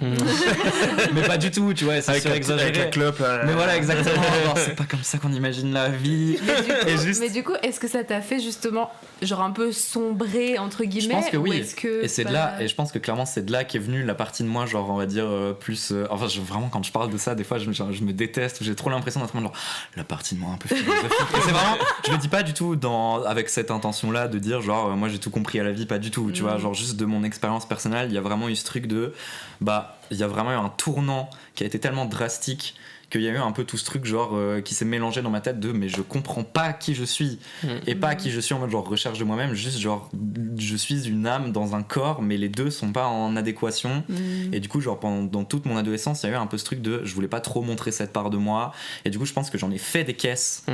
mais pas du tout, tu vois, c'est surexagéré avec la clope mais voilà exactement genre, c'est pas comme ça qu'on imagine la vie. Mais du coup est-ce que ça t'a fait justement genre un peu sombrer entre guillemets? Je pense que oui, ou est-ce que et c'est de là, et je pense que clairement c'est de là qu'est venue la partie de moi genre on va dire plus enfin vraiment quand je parle de ça des fois je me déteste, j'ai trop l'impression d'être genre la partie de moi un peu philosophique. Et c'est vraiment, je le dis pas du tout avec cette intention là de dire genre moi j'ai tout compris à la vie, pas du tout, tu vois, genre juste de mon expérience personnelle il y a vraiment eu ce truc de il y a vraiment eu un tournant qui a été tellement drastique qu'il y a eu un peu tout ce truc genre qui s'est mélangé dans ma tête de mais je comprends pas qui je suis et pas qui je suis en mode genre recherche de moi-même, juste genre je suis une âme dans un corps mais les deux sont pas en adéquation. Et du coup genre dans toute mon adolescence il y a eu un peu ce truc de je voulais pas trop montrer cette part de moi, et du coup je pense que j'en ai fait des caisses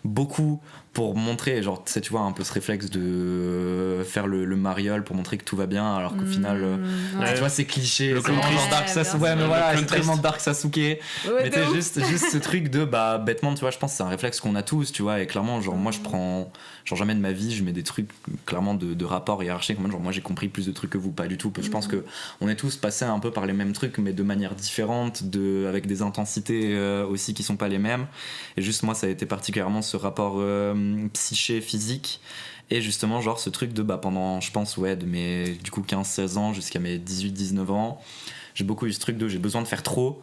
beaucoup pour montrer genre tu vois un peu ce réflexe de faire le mariole pour montrer que tout va bien alors qu'au final tu vois c'est cliché, le c'est vraiment genre Dark Sasuke, mais voilà c'est tellement Dark Sasuke, mais t'es juste ce truc de bêtement tu vois je pense que c'est un réflexe qu'on a tous, tu vois, et clairement genre moi je prends genre jamais de ma vie je mets des trucs clairement de rapport hiérarchique, genre moi j'ai compris plus de trucs que vous, pas du tout, je pense que on est tous passés un peu par les mêmes trucs mais de manière différente, avec des intensités aussi qui sont pas les mêmes, et juste moi ça a été particulièrement ce rapport psyché physique, et justement genre ce truc de pendant je pense de mes du coup 15-16 ans jusqu'à mes 18-19 ans j'ai beaucoup eu ce truc de j'ai besoin de faire trop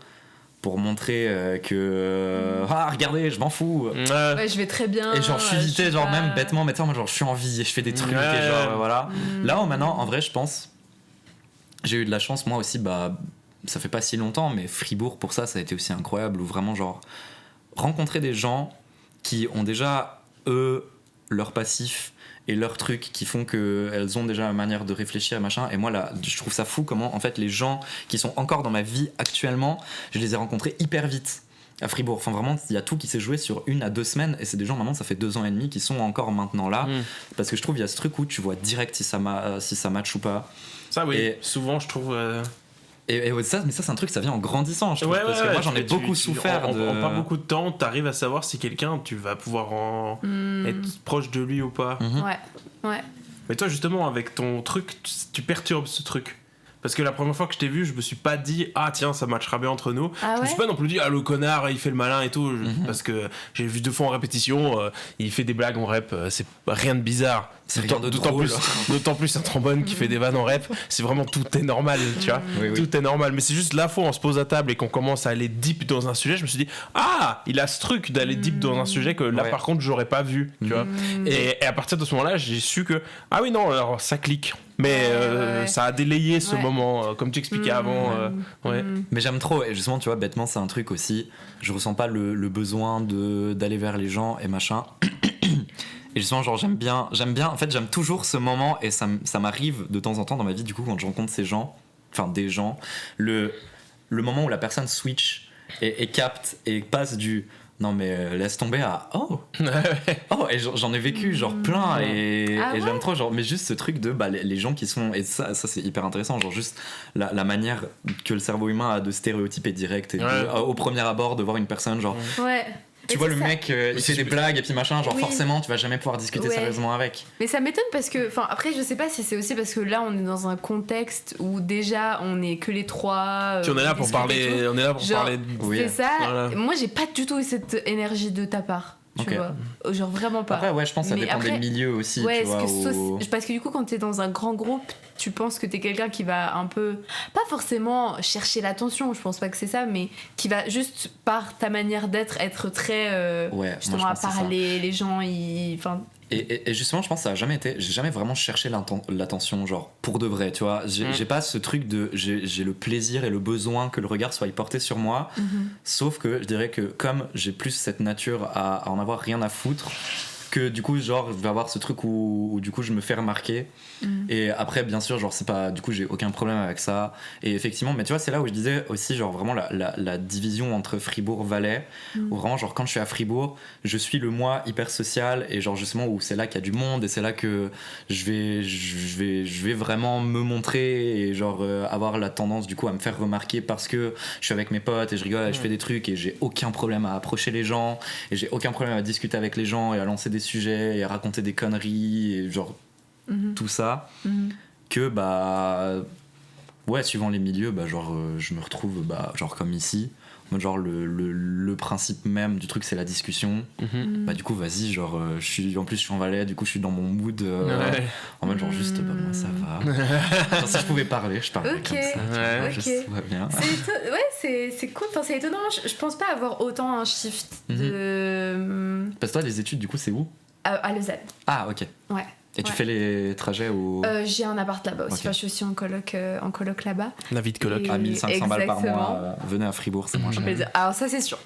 pour montrer que regardez je m'en fous, ouais je vais très bien, et genre je suis vite genre même bêtement mais genre je suis en vie et je fais des trucs et genre voilà là maintenant en vrai je pense j'ai eu de la chance moi aussi ça fait pas si longtemps mais Fribourg pour ça a été aussi incroyable, où vraiment genre rencontrer des gens qui ont déjà eux leur passif et leurs trucs qui font qu'elles ont déjà une manière de réfléchir machin, et moi là je trouve ça fou comment en fait les gens qui sont encore dans ma vie actuellement je les ai rencontrés hyper vite à Fribourg, enfin vraiment il y a tout qui s'est joué sur 1 à 2 semaines, et c'est des gens maintenant ça fait 2 ans et demi qui sont encore maintenant là parce que je trouve il y a ce truc où tu vois direct si ça match ou pas, ça oui, et souvent je trouve et ça c'est un truc, ça vient en grandissant, je trouve, parce que moi j'en ai beaucoup souffert. En pas beaucoup de temps, t'arrives à savoir si quelqu'un, tu vas pouvoir être proche de lui ou pas. Ouais. Mais toi, justement, avec ton truc, tu perturbes ce truc. Parce que la première fois que je t'ai vu, je me suis pas dit tiens ça matchera bien entre nous. Je me suis pas non plus dit le connard il fait le malin et tout, parce que j'ai vu 2 fois en répétition, il fait des blagues en rap, c'est rien de bizarre. D'autant plus un trombone qui fait des vannes en rap, c'est vraiment tout est normal, tu vois. Tout est normal, mais c'est juste la fois on se pose à table et qu'on commence à aller deep dans un sujet, je me suis dit il a ce truc d'aller deep dans un sujet que là par contre j'aurais pas vu, tu vois. Et à partir de ce moment-là j'ai su que oui non alors ça clique. Mais ça a délayé ce moment, comme tu expliquais avant. Mais j'aime trop, et justement, tu vois, bêtement, c'est un truc aussi. Je ressens pas le besoin d'aller vers les gens et machin. Et justement, genre, j'aime bien, en fait, j'aime toujours ce moment, et ça m'arrive de temps en temps dans ma vie, du coup, quand je rencontre des gens, le moment où la personne switch et capte et passe du. Non mais laisse tomber à et j'en ai vécu genre plein, et j'aime trop genre, mais juste ce truc de les gens qui sont, et ça c'est hyper intéressant, genre juste la manière que le cerveau humain a de stéréotyper direct, et au premier abord de voir une personne genre tu vois le mec il fait des blagues et puis machin, genre forcément tu vas jamais pouvoir discuter sérieusement avec. Mais ça m'étonne parce que après je sais pas si c'est aussi parce que là on est dans un contexte où déjà on est que les trois, puis on est là pour parler, c'est ça. Voilà. Moi j'ai pas du tout eu cette énergie de ta part. Tu vois, genre vraiment pas. Après je pense que ça dépend des milieux aussi, tu vois, parce que du coup quand t'es dans un grand groupe tu penses que t'es quelqu'un qui va un peu pas forcément chercher l'attention, je pense pas que c'est ça, mais qui va juste par ta manière d'être être très justement à parler, les gens et justement je pense que ça a jamais été, j'ai jamais vraiment cherché l'attention genre pour de vrai, tu vois, j'ai pas ce truc de j'ai le plaisir et le besoin que le regard soit porté sur moi, sauf que je dirais que comme j'ai plus cette nature à en avoir rien à foutre, que du coup genre je vais avoir ce truc où du coup je me fais remarquer et après bien sûr genre c'est pas, du coup j'ai aucun problème avec ça et effectivement, mais tu vois c'est là où je disais aussi genre vraiment la division entre Fribourg-Valais où vraiment genre quand je suis à Fribourg je suis le moi hyper social et genre justement où c'est là qu'il y a du monde et c'est là que je vais vraiment me montrer et genre avoir la tendance du coup à me faire remarquer parce que je suis avec mes potes et je rigole et je fais des trucs et j'ai aucun problème à approcher les gens et j'ai aucun problème à discuter avec les gens et à lancer des sujets et à raconter des conneries et genre tout ça que bah ouais suivant les milieux bah genre je me retrouve bah genre comme ici genre le principe même du truc c'est la discussion bah du coup vas-y genre je suis en Valais du coup je suis dans mon mood en mode genre juste bah moi ça va genre si je pouvais parler je parlerais comme ça juste, tout va bien. C'est cool, enfin, c'est étonnant, je pense pas avoir autant un shift de... Parce que toi les études du coup c'est où? À Lausanne. Ah ok. Ouais. Et tu fais les trajets ou... J'ai un appart là-bas aussi, Okay. Enfin, je suis aussi en coloc là-bas. La vie de coloc. Et- à 1500 balles par Exactement. mois, venez à Fribourg, c'est moins cher. Alors ça c'est sûr.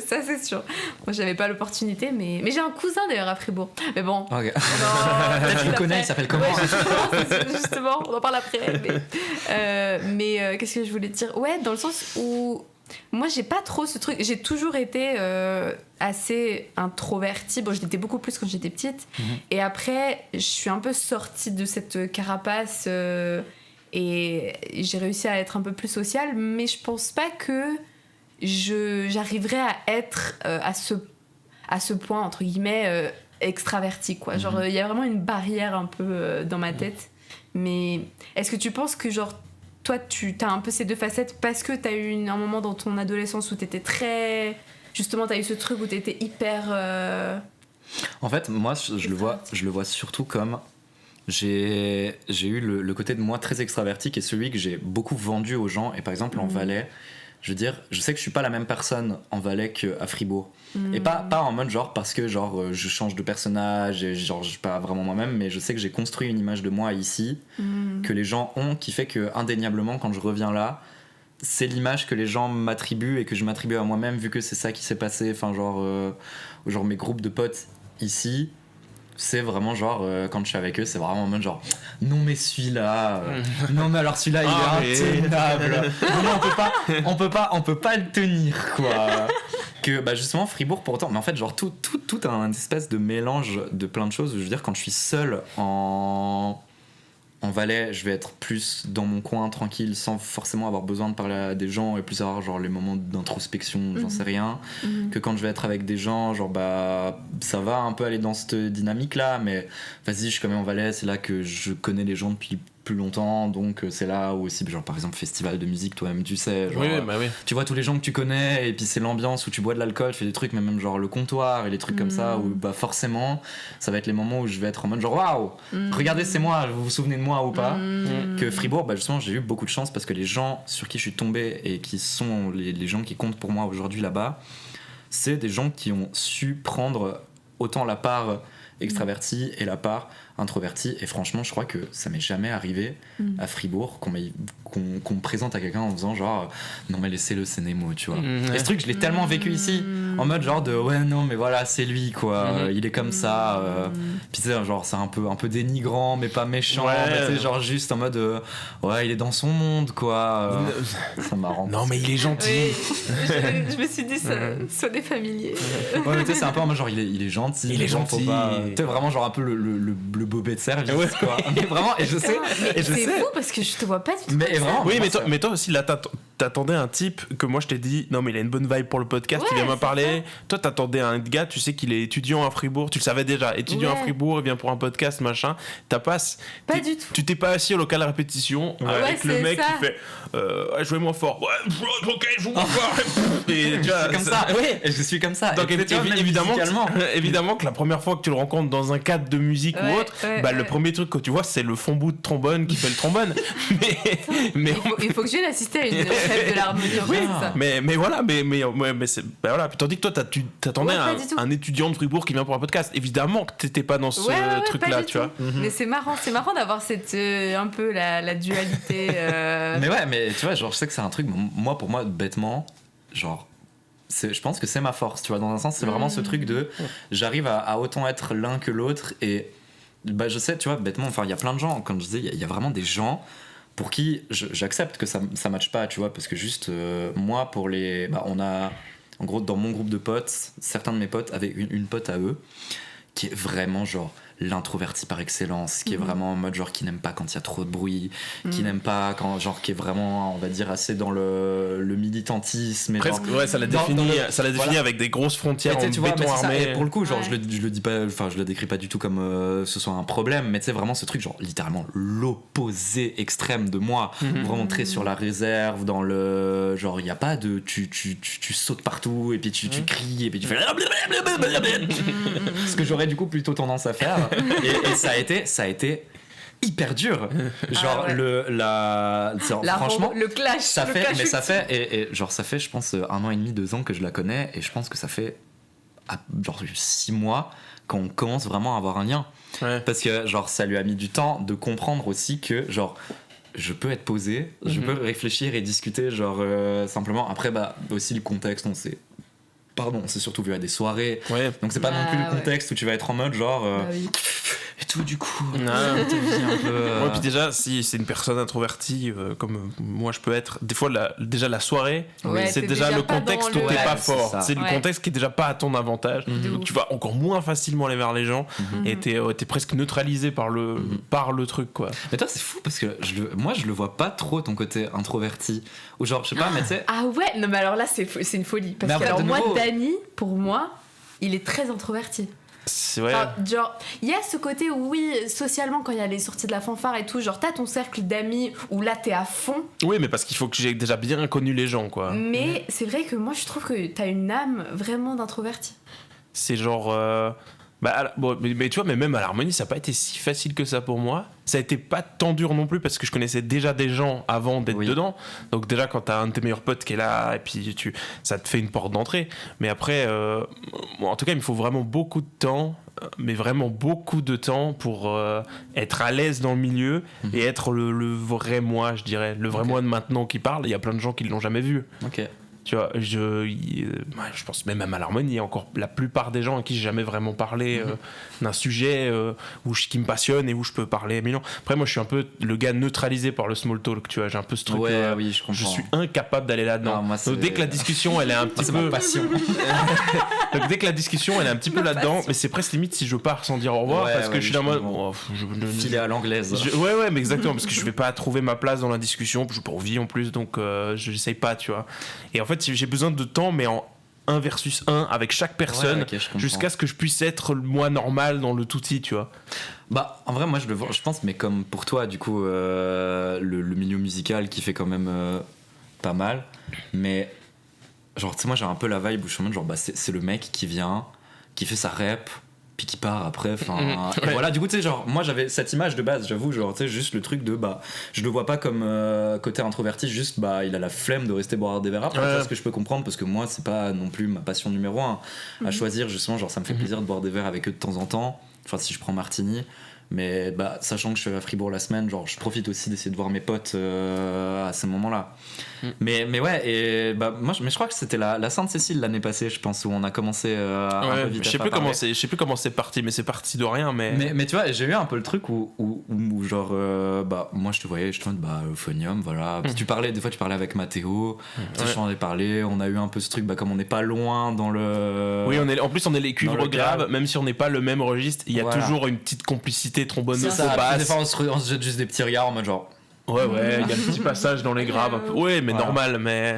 Ça c'est sûr. Moi j'avais pas l'opportunité, mais j'ai un cousin d'ailleurs à Fribourg. Mais bon. Ok. Tu le connais, il s'appelle comment? Justement, on en parle après. Mais qu'est-ce que je voulais dire? Ouais, dans le sens où moi j'ai pas trop ce truc. J'ai toujours été assez introvertie. Bon, je l'étais beaucoup plus quand j'étais petite. Et après, je suis un peu sortie de cette carapace et j'ai réussi à être un peu plus sociale. Mais je pense pas que j'arriverais à être à ce point, entre guillemets, extravertie, quoi. Genre, il y a vraiment une barrière un peu dans ma tête. Mais est-ce que tu penses que, genre, toi, tu as un peu ces deux facettes parce que tu as eu un moment dans ton adolescence où tu étais très... Justement, tu as eu ce truc où tu étais hyper... En fait, moi, je le vois surtout comme... J'ai eu le côté de moi très extraverti qui est celui que j'ai beaucoup vendu aux gens. Et par exemple, en Valais, je veux dire, je sais que je suis pas la même personne en Valais qu'à Fribourg. Et pas en mode genre parce que genre je change de personnage et genre je suis pas vraiment moi-même, mais je sais que j'ai construit une image de moi ici que les gens ont, qui fait que indéniablement quand je reviens là, c'est l'image que les gens m'attribuent et que je m'attribue à moi-même vu que c'est ça qui s'est passé. Enfin genre mes groupes de potes ici, c'est vraiment genre quand je suis avec eux, c'est vraiment en mode genre non mais celui-là non mais alors celui-là il est intenable. Non, on peut pas le tenir quoi. Que bah justement Fribourg pourtant, mais en fait genre tout un espèce de mélange de plein de choses. Je veux dire quand je suis seul en Valais, je vais être plus dans mon coin tranquille sans forcément avoir besoin de parler à des gens et plus avoir genre les moments d'introspection, j'en sais rien, que quand je vais être avec des gens, genre bah ça va un peu aller dans cette dynamique là, mais vas-y, je suis quand même en Valais, c'est là que je connais les gens depuis plus longtemps, donc c'est là où aussi genre par exemple festival de musique, toi-même tu sais genre, tu vois tous les gens que tu connais et puis c'est l'ambiance où tu bois de l'alcool, tu fais des trucs, mais même genre le comptoir et les trucs comme ça où bah forcément ça va être les moments où je vais être en mode genre waouh, regardez c'est moi, vous vous souvenez de moi ou pas. Que Fribourg, bah justement j'ai eu beaucoup de chance parce que les gens sur qui je suis tombé et qui sont les gens qui comptent pour moi aujourd'hui là-bas, c'est des gens qui ont su prendre autant la part extravertie et la part introvertie, et franchement je crois que ça m'est jamais arrivé à Fribourg qu'on me présente à quelqu'un en faisant genre non mais laissez-le, c'est Nemo, tu vois. Et ce truc je l'ai tellement vécu ici en mode genre de ouais non mais voilà c'est lui quoi, il est comme ça, puis tu sais genre c'est un peu dénigrant mais pas méchant, mais tu sais genre juste en mode ouais il est dans son monde quoi, ça marrant. Non mais il est gentil. Oui, je me suis dit ça sonnait familier. Ouais mais tu sais c'est un peu en mode genre il est gentil, il est gentil, tu sais vraiment genre un peu le bobet de service quoi. Mais vraiment, et je sais, c'est fou parce que je te vois pas du tout. Mais vraiment, oui, mais toi aussi là t'attendais un type que moi je t'ai dit non mais il a une bonne vibe pour le podcast, il vient me parler. Toi t'attendais un gars, tu sais qu'il est étudiant à Fribourg, tu le savais déjà, étudiant à Fribourg, il vient pour un podcast machin. Pas du tout. Tu t'es pas assis au local à répétition avec le mec qui fait jouez moins fort. Ouais, ok, joue moins fort. Et tu vois, comme ça. Oui, je suis comme ça. Donc évidemment que la première fois que tu le rencontres dans un cadre de musique ou autre, le premier truc que tu vois c'est le fond bout de trombone qui fait le trombone. Mais il faut que je vienne assister à une fête de l'harmonie. Mais voilà, mais c'est voilà. Puis tandis que toi tu t'attendais un étudiant de Fribourg qui vient pour un podcast. Évidemment que t'étais pas dans ce truc là, tu vois. Mais c'est marrant d'avoir cette un peu la dualité. Mais ouais, mais tu vois, genre je sais que c'est un truc, pour moi bêtement, genre je pense que c'est ma force, tu vois, dans un sens c'est vraiment ce truc de j'arrive à autant être l'un que l'autre et bah je sais, tu vois, bêtement, enfin il y a plein de gens, comme je disais, il y a vraiment des gens pour qui j'accepte que ça matche pas, tu vois, parce que juste moi pour les on a en gros dans mon groupe de potes, certains de mes potes avaient une pote à eux qui est vraiment genre l'introverti par excellence, qui est vraiment en mode genre qui n'aime pas quand il y a trop de bruit, qui n'aime pas quand genre qui est vraiment on va dire assez dans le militantisme et presque genre, ouais, ça l'a défini avec des grosses frontières en béton armé. Et pour le coup genre je le dis pas, enfin je le décris pas du tout comme ce soit un problème, mais tu sais vraiment ce truc genre littéralement l'opposé extrême de moi, vraiment très sur la réserve, dans le genre il y a pas de tu sautes partout et puis tu cries et puis tu fais ce que j'aurais du coup plutôt tendance à faire. Et ça a été hyper dur, genre franchement le clash ça fait et genre ça fait je pense 1 an et demi 2 ans que je la connais et je pense que ça fait genre 6 mois qu'on commence vraiment à avoir un lien, parce que genre ça lui a mis du temps de comprendre aussi que genre je peux être posé, je peux réfléchir et discuter genre simplement. Après bah aussi le contexte on sait on s'est surtout vu à des soirées, donc c'est pas non plus le contexte où tu vas être en mode genre et tout du coup un peu puis déjà si c'est une personne introvertie comme moi je peux être des fois déjà la soirée c'est déjà le contexte où t'es pas fort, c'est le contexte qui est déjà pas à ton avantage, donc tu vas encore moins facilement aller vers les gens et t'es presque neutralisé par le truc quoi. Mais toi c'est fou parce que moi je le vois pas trop ton côté introverti ou genre je sais pas mais tu sais non mais alors là c'est une folie parce que alors moi Dany pour moi il est très introverti. C'est vrai. Enfin, genre, il y a ce côté où, oui, socialement, quand il y a les sorties de la fanfare et tout, genre, t'as ton cercle d'amis où là, t'es à fond. Oui, mais parce qu'il faut que j'ai déjà bien connu les gens, quoi. Mais c'est vrai que moi, je trouve que t'as une âme vraiment d'introverti. C'est genre. Mais tu vois, mais même à l'harmonie, ça n'a pas été si facile que ça pour moi. Ça a été pas tant dur non plus parce que je connaissais déjà des gens avant d'être dedans. Donc déjà, quand t'as un de tes meilleurs potes qui est là, et puis ça te fait une porte d'entrée. Mais après, en tout cas, il me faut vraiment beaucoup de temps, mais vraiment beaucoup de temps pour être à l'aise dans le milieu et être le vrai moi, je dirais. Le vrai moi de maintenant qui parle. Il y a plein de gens qui l'ont jamais vu. Ok. Tu vois, je pense même à l'harmonie, il y a encore la plupart des gens à qui j'ai jamais vraiment parlé d'un sujet qui me passionne et où je peux parler à millions. Après, moi, je suis un peu le gars neutralisé par le small talk, tu vois, j'ai un peu ce truc. Oui, je comprends. Je suis incapable d'aller là-dedans. Non, donc, dès que la discussion, elle est un petit peu. Ma passion. Donc, dès que la discussion, elle est un petit peu là-dedans, mais c'est presque limite si je pars sans dire au revoir parce que je suis dans mode. Filer à l'anglaise. Ouais, mais exactement, parce que je vais pas trouver ma place dans la discussion, je pas envie en plus, donc j'essaye pas, tu vois. Et en fait, j'ai besoin de temps, mais en 1 versus 1 avec chaque personne, jusqu'à ce que je puisse être moi normal dans le touti, tu vois. Bah, en vrai, moi je le vois, je pense, mais comme pour toi, du coup, le milieu musical qui fait quand même pas mal, mais genre, tu sais, moi j'ai un peu la vibe où je suis en mode genre, bah, c'est le mec qui vient, qui fait sa rep, puis qui part après, enfin et voilà, du coup tu sais genre moi j'avais cette image de base, j'avoue, genre tu sais juste le truc de bah je le vois pas comme côté introverti, juste bah il a la flemme de rester boire des verres après, c'est ce que je peux comprendre parce que moi c'est pas non plus ma passion numéro 1 à choisir, justement genre ça me fait plaisir de boire des verres avec eux de temps en temps, enfin si je prends Martini, mais bah sachant que je suis à Fribourg la semaine, genre je profite aussi d'essayer de voir mes potes à ces moments-là. Mais ouais, et bah moi je crois que c'était la Sainte-Cécile l'année passée, je pense, où on a commencé un peu vite. Je sais plus comment c'est parti, mais c'est parti de rien. Mais tu vois, j'ai eu un peu le truc où genre bah moi je te voyais, je te dis bah Euphonium, voilà. Puis des fois tu parlais avec Mathéo, j'en ai parlé, on a eu un peu ce truc, bah comme on n'est pas loin dans le. Oui, en plus on est les cuivres graves, même si on n'est pas le même registre, il y a toujours une petite complicité trombone basse. Des fois on se jette juste des petits regards en mode genre. Ouais, il y a un petit passage dans les graves un peu. Ouais, mais normal, mais.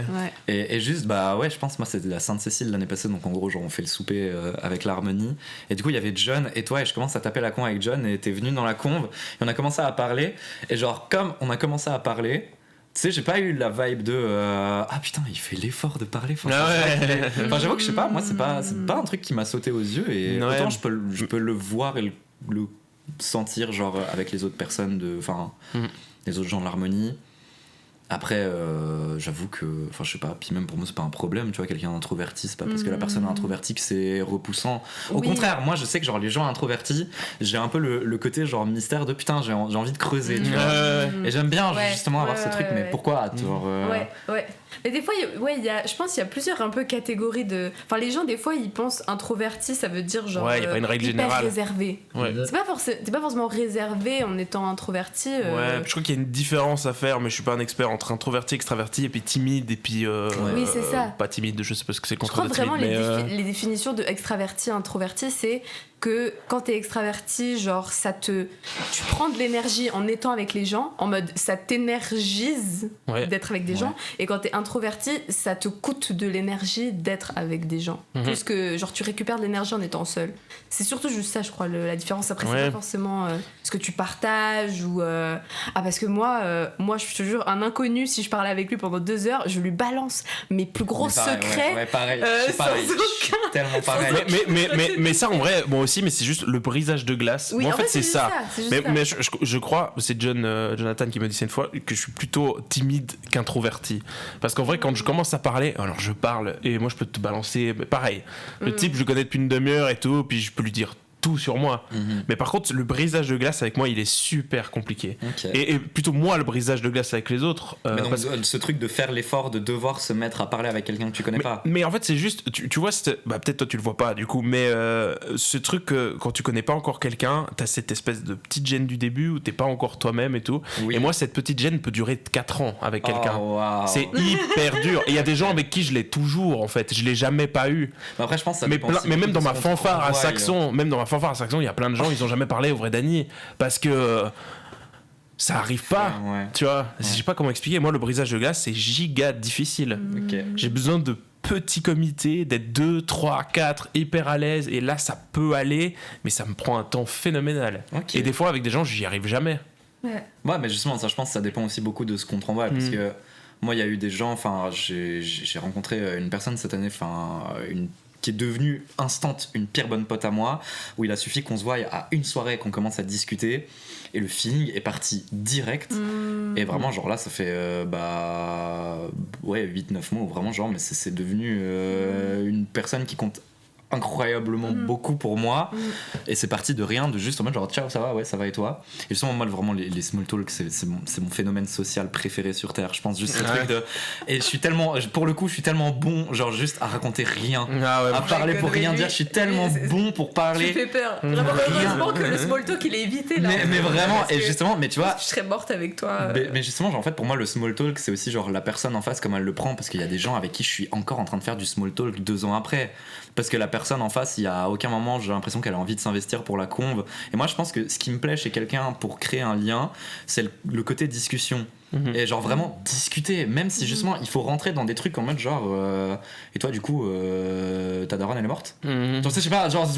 Ouais. Et juste, bah ouais, je pense, moi c'était la Sainte-Cécile l'année passée, donc en gros, genre on fait le souper avec l'harmonie. Et du coup, il y avait John et toi, et je commence à taper la con avec John, et t'es venu dans la conve, et on a commencé à parler. Et genre, comme on a commencé à parler, tu sais, j'ai pas eu la vibe de ah putain, il fait l'effort de parler. Enfin, enfin j'avoue que je sais pas, moi c'est pas un truc qui m'a sauté aux yeux, et autant je peux le voir et le sentir, genre avec les autres personnes les autres gens de l'harmonie. Après j'avoue que enfin je sais pas, puis même pour moi c'est pas un problème, tu vois, quelqu'un d'introverti, c'est pas parce que la personne est introvertie que c'est repoussant. Au contraire, moi je sais que genre les gens introvertis, j'ai un peu le côté genre mystère de putain, j'ai envie de creuser, tu vois. Et j'aime bien justement avoir ce truc, mais pourquoi genre, Ouais. Mais des fois, je pense qu'il y a plusieurs un peu catégories de. Enfin, les gens, des fois, ils pensent introverti, ça veut dire genre. Ouais, il n'y a pas une règle hyper générale. réservé. Ouais. T'es pas forcément réservé en étant introverti. Ouais, je crois qu'il y a une différence à faire, mais je suis pas un expert entre introverti, extraverti, et puis timide, et puis. Oui, c'est ça. Pas timide, je sais pas ce que c'est Je contre crois vraiment timide, les définitions de extraverti, introverti, c'est que quand t'es extraverti, genre tu prends de l'énergie en étant avec les gens, en mode ça t'énergise d'être avec des gens, et quand t'es introverti, ça te coûte de l'énergie d'être avec des gens, plus que genre tu récupères de l'énergie en étant seul. C'est surtout juste ça, je crois, la différence. Après, c'est pas forcément ce que tu partages ou parce que moi, je te jure, un inconnu, si je parlais avec lui pendant 2 heures, je lui balance mes plus gros secrets. Ouais, pareil. Je suis tellement pareil. Mais ça, en vrai, bon aussi, mais c'est juste le brisage de glace. Oui, en fait, c'est ça. Mais ça. je crois, c'est Jonathan qui m'a dit ça une fois, que je suis plutôt timide qu'introverti. Parce qu'en vrai, quand je commence à parler, alors je parle, et moi je peux te balancer, pareil. Le type, je le connais depuis une demi-heure et tout, puis je peux lui dire tout sur moi. Mais par contre, le brisage de glace avec moi, il est super compliqué. Et plutôt moi, le brisage de glace avec les autres. Mais donc, ce truc de faire l'effort de devoir se mettre à parler avec quelqu'un que tu connais pas. Mais en fait, c'est juste, tu vois, peut-être toi tu le vois pas du coup, mais ce truc, quand tu connais pas encore quelqu'un, t'as cette espèce de petite gêne du début où t'es pas encore toi-même et tout. Et moi, cette petite gêne peut durer 4 ans avec quelqu'un. Wow. C'est hyper dur. Et il y a des gens avec qui je l'ai toujours, en fait. Je l'ai jamais pas eu. Mais après, je pense que ça mais même dans ma fanfare à Saxon, il y a plein de gens, ils ont jamais parlé au vrai Dany parce que ça arrive pas, tu vois. Je sais pas comment expliquer. Moi, le brisage de glace, c'est giga difficile. J'ai besoin de petits comités, d'être 2, 3, 4 hyper à l'aise, et là, ça peut aller, mais ça me prend un temps phénoménal. Et des fois, avec des gens, j'y arrive jamais. Ouais, mais justement, ça, je pense que ça dépend aussi beaucoup de ce qu'on te renvoie, parce que moi, il y a eu des gens, enfin, j'ai rencontré une personne cette année, enfin, qui est devenue instant une pire bonne pote à moi, où il a suffi qu'on se voie à une soirée, qu'on commence à discuter, et le feeling est parti direct. Et vraiment, genre là, ça fait 8-9 mois, vraiment, genre, mais c'est devenu une personne qui compte incroyablement beaucoup pour moi, et c'est parti de rien, de juste en mode genre ciao, ça va, ouais, ça va, et toi. Et justement, moi, vraiment, les small talk, c'est mon phénomène social préféré sur terre. Je pense juste ce truc de. Et je suis tellement, pour le coup, je suis tellement bon, genre juste à raconter rien, à parler pour rien dire. Je suis tellement bon pour parler. Tu fais peur. Vraiment, heureusement que le small talk il est évité là. Mais vraiment, et justement, mais tu vois. Je serais morte avec toi. Mais justement, genre, en fait, pour moi, le small talk, c'est aussi genre la personne en face, comme elle le prend, parce qu'il y a des gens avec qui je suis encore en train de faire du small talk 2 ans après. Parce que la personne en face, il y a aucun moment j'ai l'impression qu'elle a envie de s'investir pour la conve. Et moi, je pense que ce qui me plaît chez quelqu'un pour créer un lien, c'est le côté discussion. Et genre vraiment discuter, même si justement il faut rentrer dans des trucs en mode genre et toi du coup ta daronne elle est morte. Genre, je sais pas, genre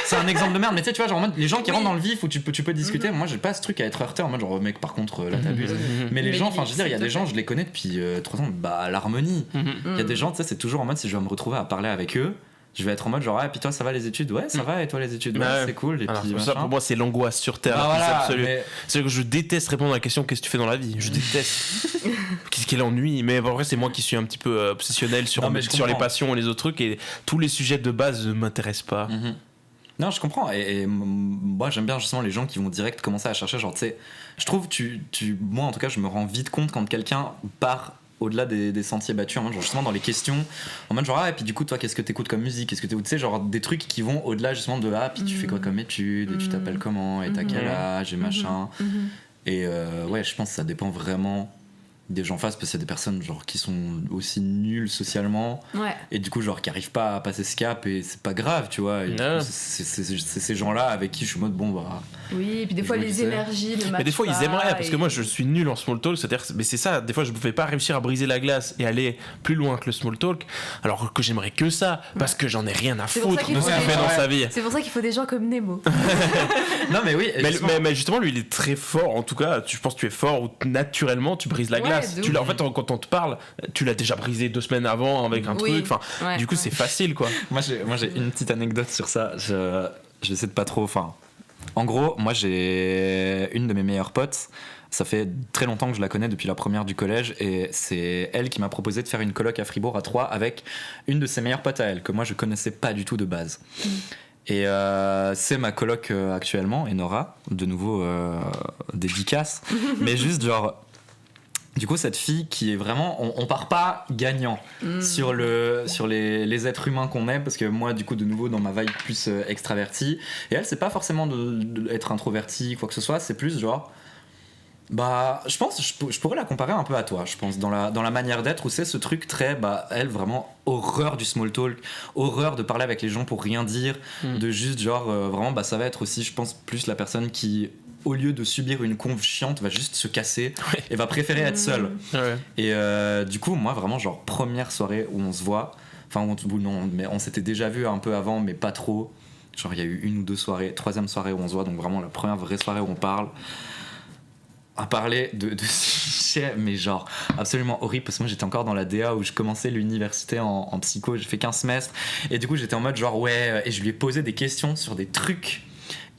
c'est un exemple de merde, mais tu sais, tu vois, genre en mode les gens qui rentrent dans le vif où tu peux discuter. Moi j'ai pas ce truc à être heurté en mode genre mec, par contre là t'abuses. Mais les gens, enfin je veux dire, il y a des gens, je les connais depuis 3 ans, l'harmonie. Il y a des gens, tu sais, c'est toujours en mode si je vais me retrouver à parler avec eux, je vais être en mode genre et puis toi ça va les études, ouais ça va, et toi les études, ouais, c'est cool. Et puis ça pour moi c'est l'angoisse sur terre absolue. C'est que je déteste répondre à la question qu'est-ce que tu fais dans la vie, je déteste. Quel ennui. Mais en vrai c'est moi qui suis un petit peu obsessionnel sur les passions et les autres trucs, et tous les sujets de base ne m'intéressent pas. Non, je comprends, et moi j'aime bien justement les gens qui vont direct commencer à chercher, genre tu sais, je trouve moi en tout cas je me rends vite compte quand quelqu'un part au-delà des sentiers battus, en mode genre justement dans les questions, en mode genre et puis du coup toi qu'est-ce que t'écoutes comme musique, qu'est-ce que tu sais, genre des trucs qui vont au-delà justement de puis tu fais quoi comme études, et tu t'appelles comment, et t'as quel âge, et machin. Et ouais, je pense que ça dépend vraiment des gens face, parce qu'il y a des personnes genre qui sont aussi nulles socialement, et du coup genre qui arrivent pas à passer ce cap, et c'est pas grave, tu vois. C'est ces gens-là avec qui je suis en mode oui, et puis des fois les énergies ne matchent pas. Mais des fois ils aimeraient, parce que moi je suis nul en small talk, c'est-à-dire, mais c'est ça, des fois je ne pouvais pas réussir à briser la glace et aller plus loin que le small talk, alors que j'aimerais que ça, parce que j'en ai rien à foutre de ce qu'il fait dans sa vie. C'est pour ça qu'il faut des gens comme Nemo. Non mais oui, mais justement lui il est très fort, en tout cas je pense que tu es fort, ou naturellement tu brises la glace. En fait quand on te parle, tu l'as déjà brisé 2 semaines avant avec un truc, du coup c'est facile quoi. Moi j'ai une petite anecdote sur ça, je vais essayer de pas trop, en gros, moi j'ai une de mes meilleures potes, ça fait très longtemps que je la connais, depuis la première du collège, et c'est elle qui m'a proposé de faire une coloc à Fribourg à 3 avec une de ses meilleures potes à elle, que moi je connaissais pas du tout de base. Et c'est ma coloc actuellement, Enora, de nouveau dédicace, mais juste genre Du coup, cette fille qui est vraiment, on part pas gagnant sur les êtres humains qu'on est, parce que moi, du coup, de nouveau, dans ma vibe plus extravertie, et elle, c'est pas forcément d'être introvertie, quoi que ce soit, c'est plus genre, bah, je pense, je pourrais la comparer un peu à toi, je pense, dans la manière d'être, où c'est ce truc très, bah, elle, vraiment, horreur du small talk, horreur de parler avec les gens pour rien dire, de juste, genre, vraiment, bah, ça va être aussi, je pense, plus la personne qui, au lieu de subir une conve chiante, va juste se casser et va préférer être seule. Et du coup, moi, vraiment, genre, première soirée où on se voit, enfin, non, mais on s'était déjà vu un peu avant, mais pas trop. Genre, il y a eu 1 ou 2 soirées, 3e soirée où on se voit, donc vraiment la première vraie soirée où on parle. À parler de sujets, mais genre absolument horrible, parce que moi j'étais encore dans la DA où je commençais l'université en psycho, j'ai fait 15 semestres, et du coup j'étais en mode genre ouais, et je lui ai posé des questions sur des trucs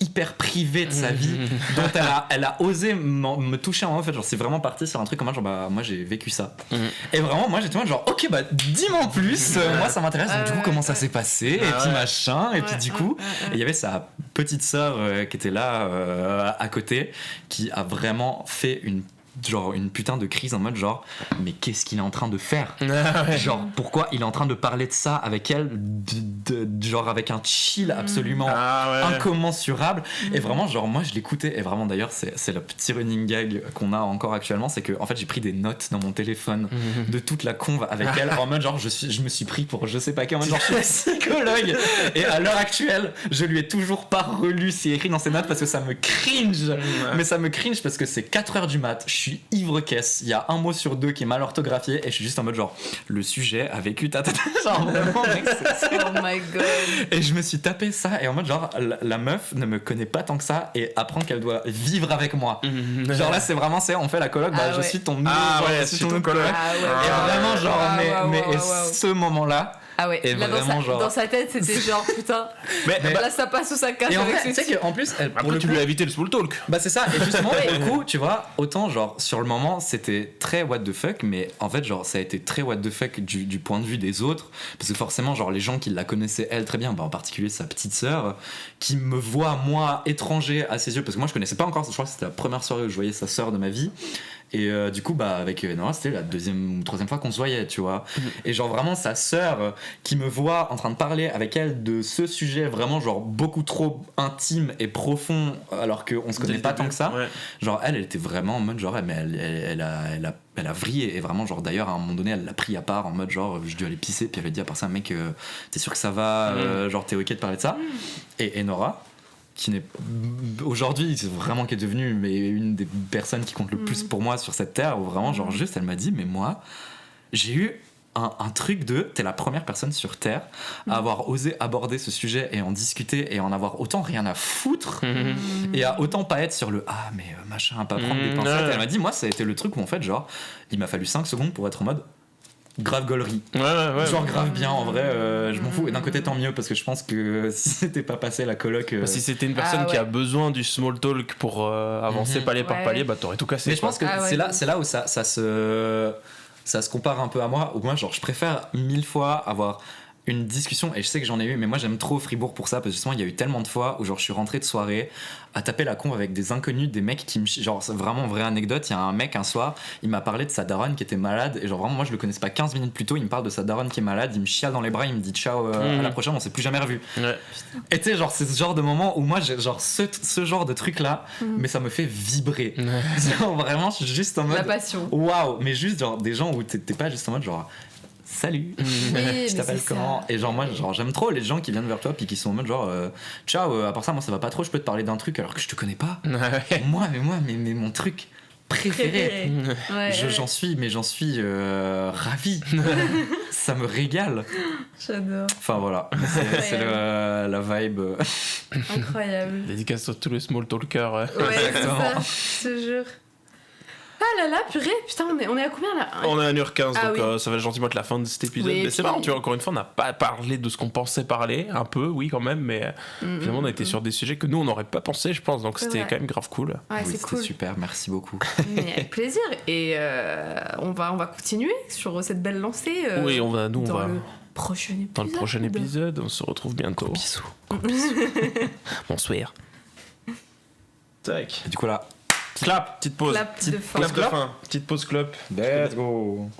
hyper privé de sa vie dont elle a osé me toucher en fait, genre c'est vraiment parti sur un truc comme moi, genre bah moi j'ai vécu ça et vraiment moi j'étais en mode genre ok bah dis-moi en plus, moi ça m'intéresse, donc du coup comment ça s'est passé et puis machin, et puis du coup il y avait sa petite sœur qui était là à côté, qui a vraiment fait une putain de crise en mode genre mais qu'est-ce qu'il est en train de faire, genre pourquoi il est en train de parler de ça avec elle, genre avec un chill absolument incommensurable, et vraiment genre moi je l'écoutais, et vraiment d'ailleurs c'est le petit running gag qu'on a encore actuellement, c'est que en fait j'ai pris des notes dans mon téléphone de toute la conve avec elle, en mode genre je me suis pris pour je sais pas qui, en mode genre je suis psychologue, et à l'heure actuelle je lui ai toujours pas relu ce qui est écrit dans ses notes parce que ça me cringe, mais ça me cringe parce que c'est 4h du mat, je suis ivre-caisse, il y a un mot sur 2 qui est mal orthographié, et je suis juste en mode genre le sujet a vécu genre vraiment mec, oh my god, et je me suis tapé ça, et en mode genre la meuf ne me connaît pas tant que ça et apprend qu'elle doit vivre avec moi, genre là c'est vraiment on fait la coloc, bah je suis ton nouveau je suis ton coloc, et vraiment genre ce moment là. Ah ouais, et là dans sa tête c'était genre putain, mais là ça passe ou ça casse, et en avec fait, tu sais qu'en plus tu lui as évité le small talk, bah c'est ça, et justement pour le coup tu vois, autant genre sur le moment c'était très what the fuck, mais en fait genre ça a été très what the fuck du point de vue des autres, parce que forcément genre les gens qui la connaissaient elle très bien, bah en particulier sa petite sœur qui me voit moi étranger à ses yeux, parce que moi je connaissais pas encore, je crois que c'était la première soirée où je voyais sa sœur de ma vie. Et du coup bah avec Nora c'était la 2e ou 3e fois qu'on se voyait, tu vois, et genre vraiment sa sœur qui me voit en train de parler avec elle de ce sujet vraiment genre beaucoup trop intime et profond, alors qu'on se connaît pas tant que ça, genre elle était vraiment en mode genre mais elle a vrillé, et vraiment genre d'ailleurs à un moment donné elle l'a pris à part en mode genre je dû aller pisser, puis elle a dit à part ça mec t'es sûr que ça va, genre t'es ok de parler de ça, et Nora qui n'est aujourd'hui c'est vraiment qui est devenue mais une des personnes qui compte le plus pour moi sur cette terre, où vraiment genre juste elle m'a dit mais moi j'ai eu un truc de t'es la première personne sur terre à avoir osé aborder ce sujet et en discuter et en avoir autant rien à foutre et à autant pas être sur le mais machin, pas prendre des pincettes, et elle m'a dit moi ça a été le truc où en fait genre il m'a fallu 5 secondes pour être en mode grave gaulerie, genre grave bien en vrai, je m'en fous, et d'un côté tant mieux, parce que je pense que si c'était pas passé la coloc si c'était une personne qui a besoin du small talk pour avancer palier par palier, bah t'aurais tout cassé, mais je pense que c'est là où ça se compare un peu à moi, où moi genre je préfère 1000 fois avoir une discussion, et je sais que j'en ai eu, mais moi j'aime trop Fribourg pour ça, parce que justement il y a eu tellement de fois où genre je suis rentré de soirée à taper la con avec des inconnus, des mecs qui me genre c'est vraiment vraie anecdote, il y a un mec un soir il m'a parlé de sa daronne qui était malade, et genre vraiment moi je le connaissais pas 15 minutes plus tôt, il me parle de sa daronne qui est malade, il me chiale dans les bras, il me dit ciao à la prochaine, on s'est plus jamais revu, et tu sais genre c'est ce genre de moment où moi j'ai genre ce genre de truc là, mais ça me fait vibrer, genre vraiment je suis juste en mode la passion, waouh, mais juste genre des gens où t'es pas juste en mode genre salut, je t'appelle comment, et genre moi genre j'aime trop les gens qui viennent vers toi puis qui sont en mode genre ciao, à part ça moi ça va pas trop, je peux te parler d'un truc alors que je te connais pas, moi mais mon truc préféré. J'en suis ravi. Ça me régale. J'adore. Enfin voilà, c'est la vibe. Incroyable. Dédicace à tous les small talkers. Ouais, c'est ça, je te jure. Ah là là, purée, putain, on est à combien là? On est à 1h15, donc ça va gentiment être la fin de cet épisode. Oui, mais c'est marrant, tu vois, encore une fois, on n'a pas parlé de ce qu'on pensait parler, un peu, oui, quand même, mais finalement, on a été sur des sujets que nous, on n'aurait pas pensé, je pense, donc c'était quand même grave cool. Ouais, oui, c'est cool. Super, merci beaucoup. Mais avec plaisir, et on va continuer sur cette belle lancée. Oui, on va. Dans le prochain épisode, on se retrouve bientôt. Bisous. Bonsoir. Tac. Et du coup là. Clap, petite pause. Clap de fin. Clap de fin. Petite pause clope. Let's go.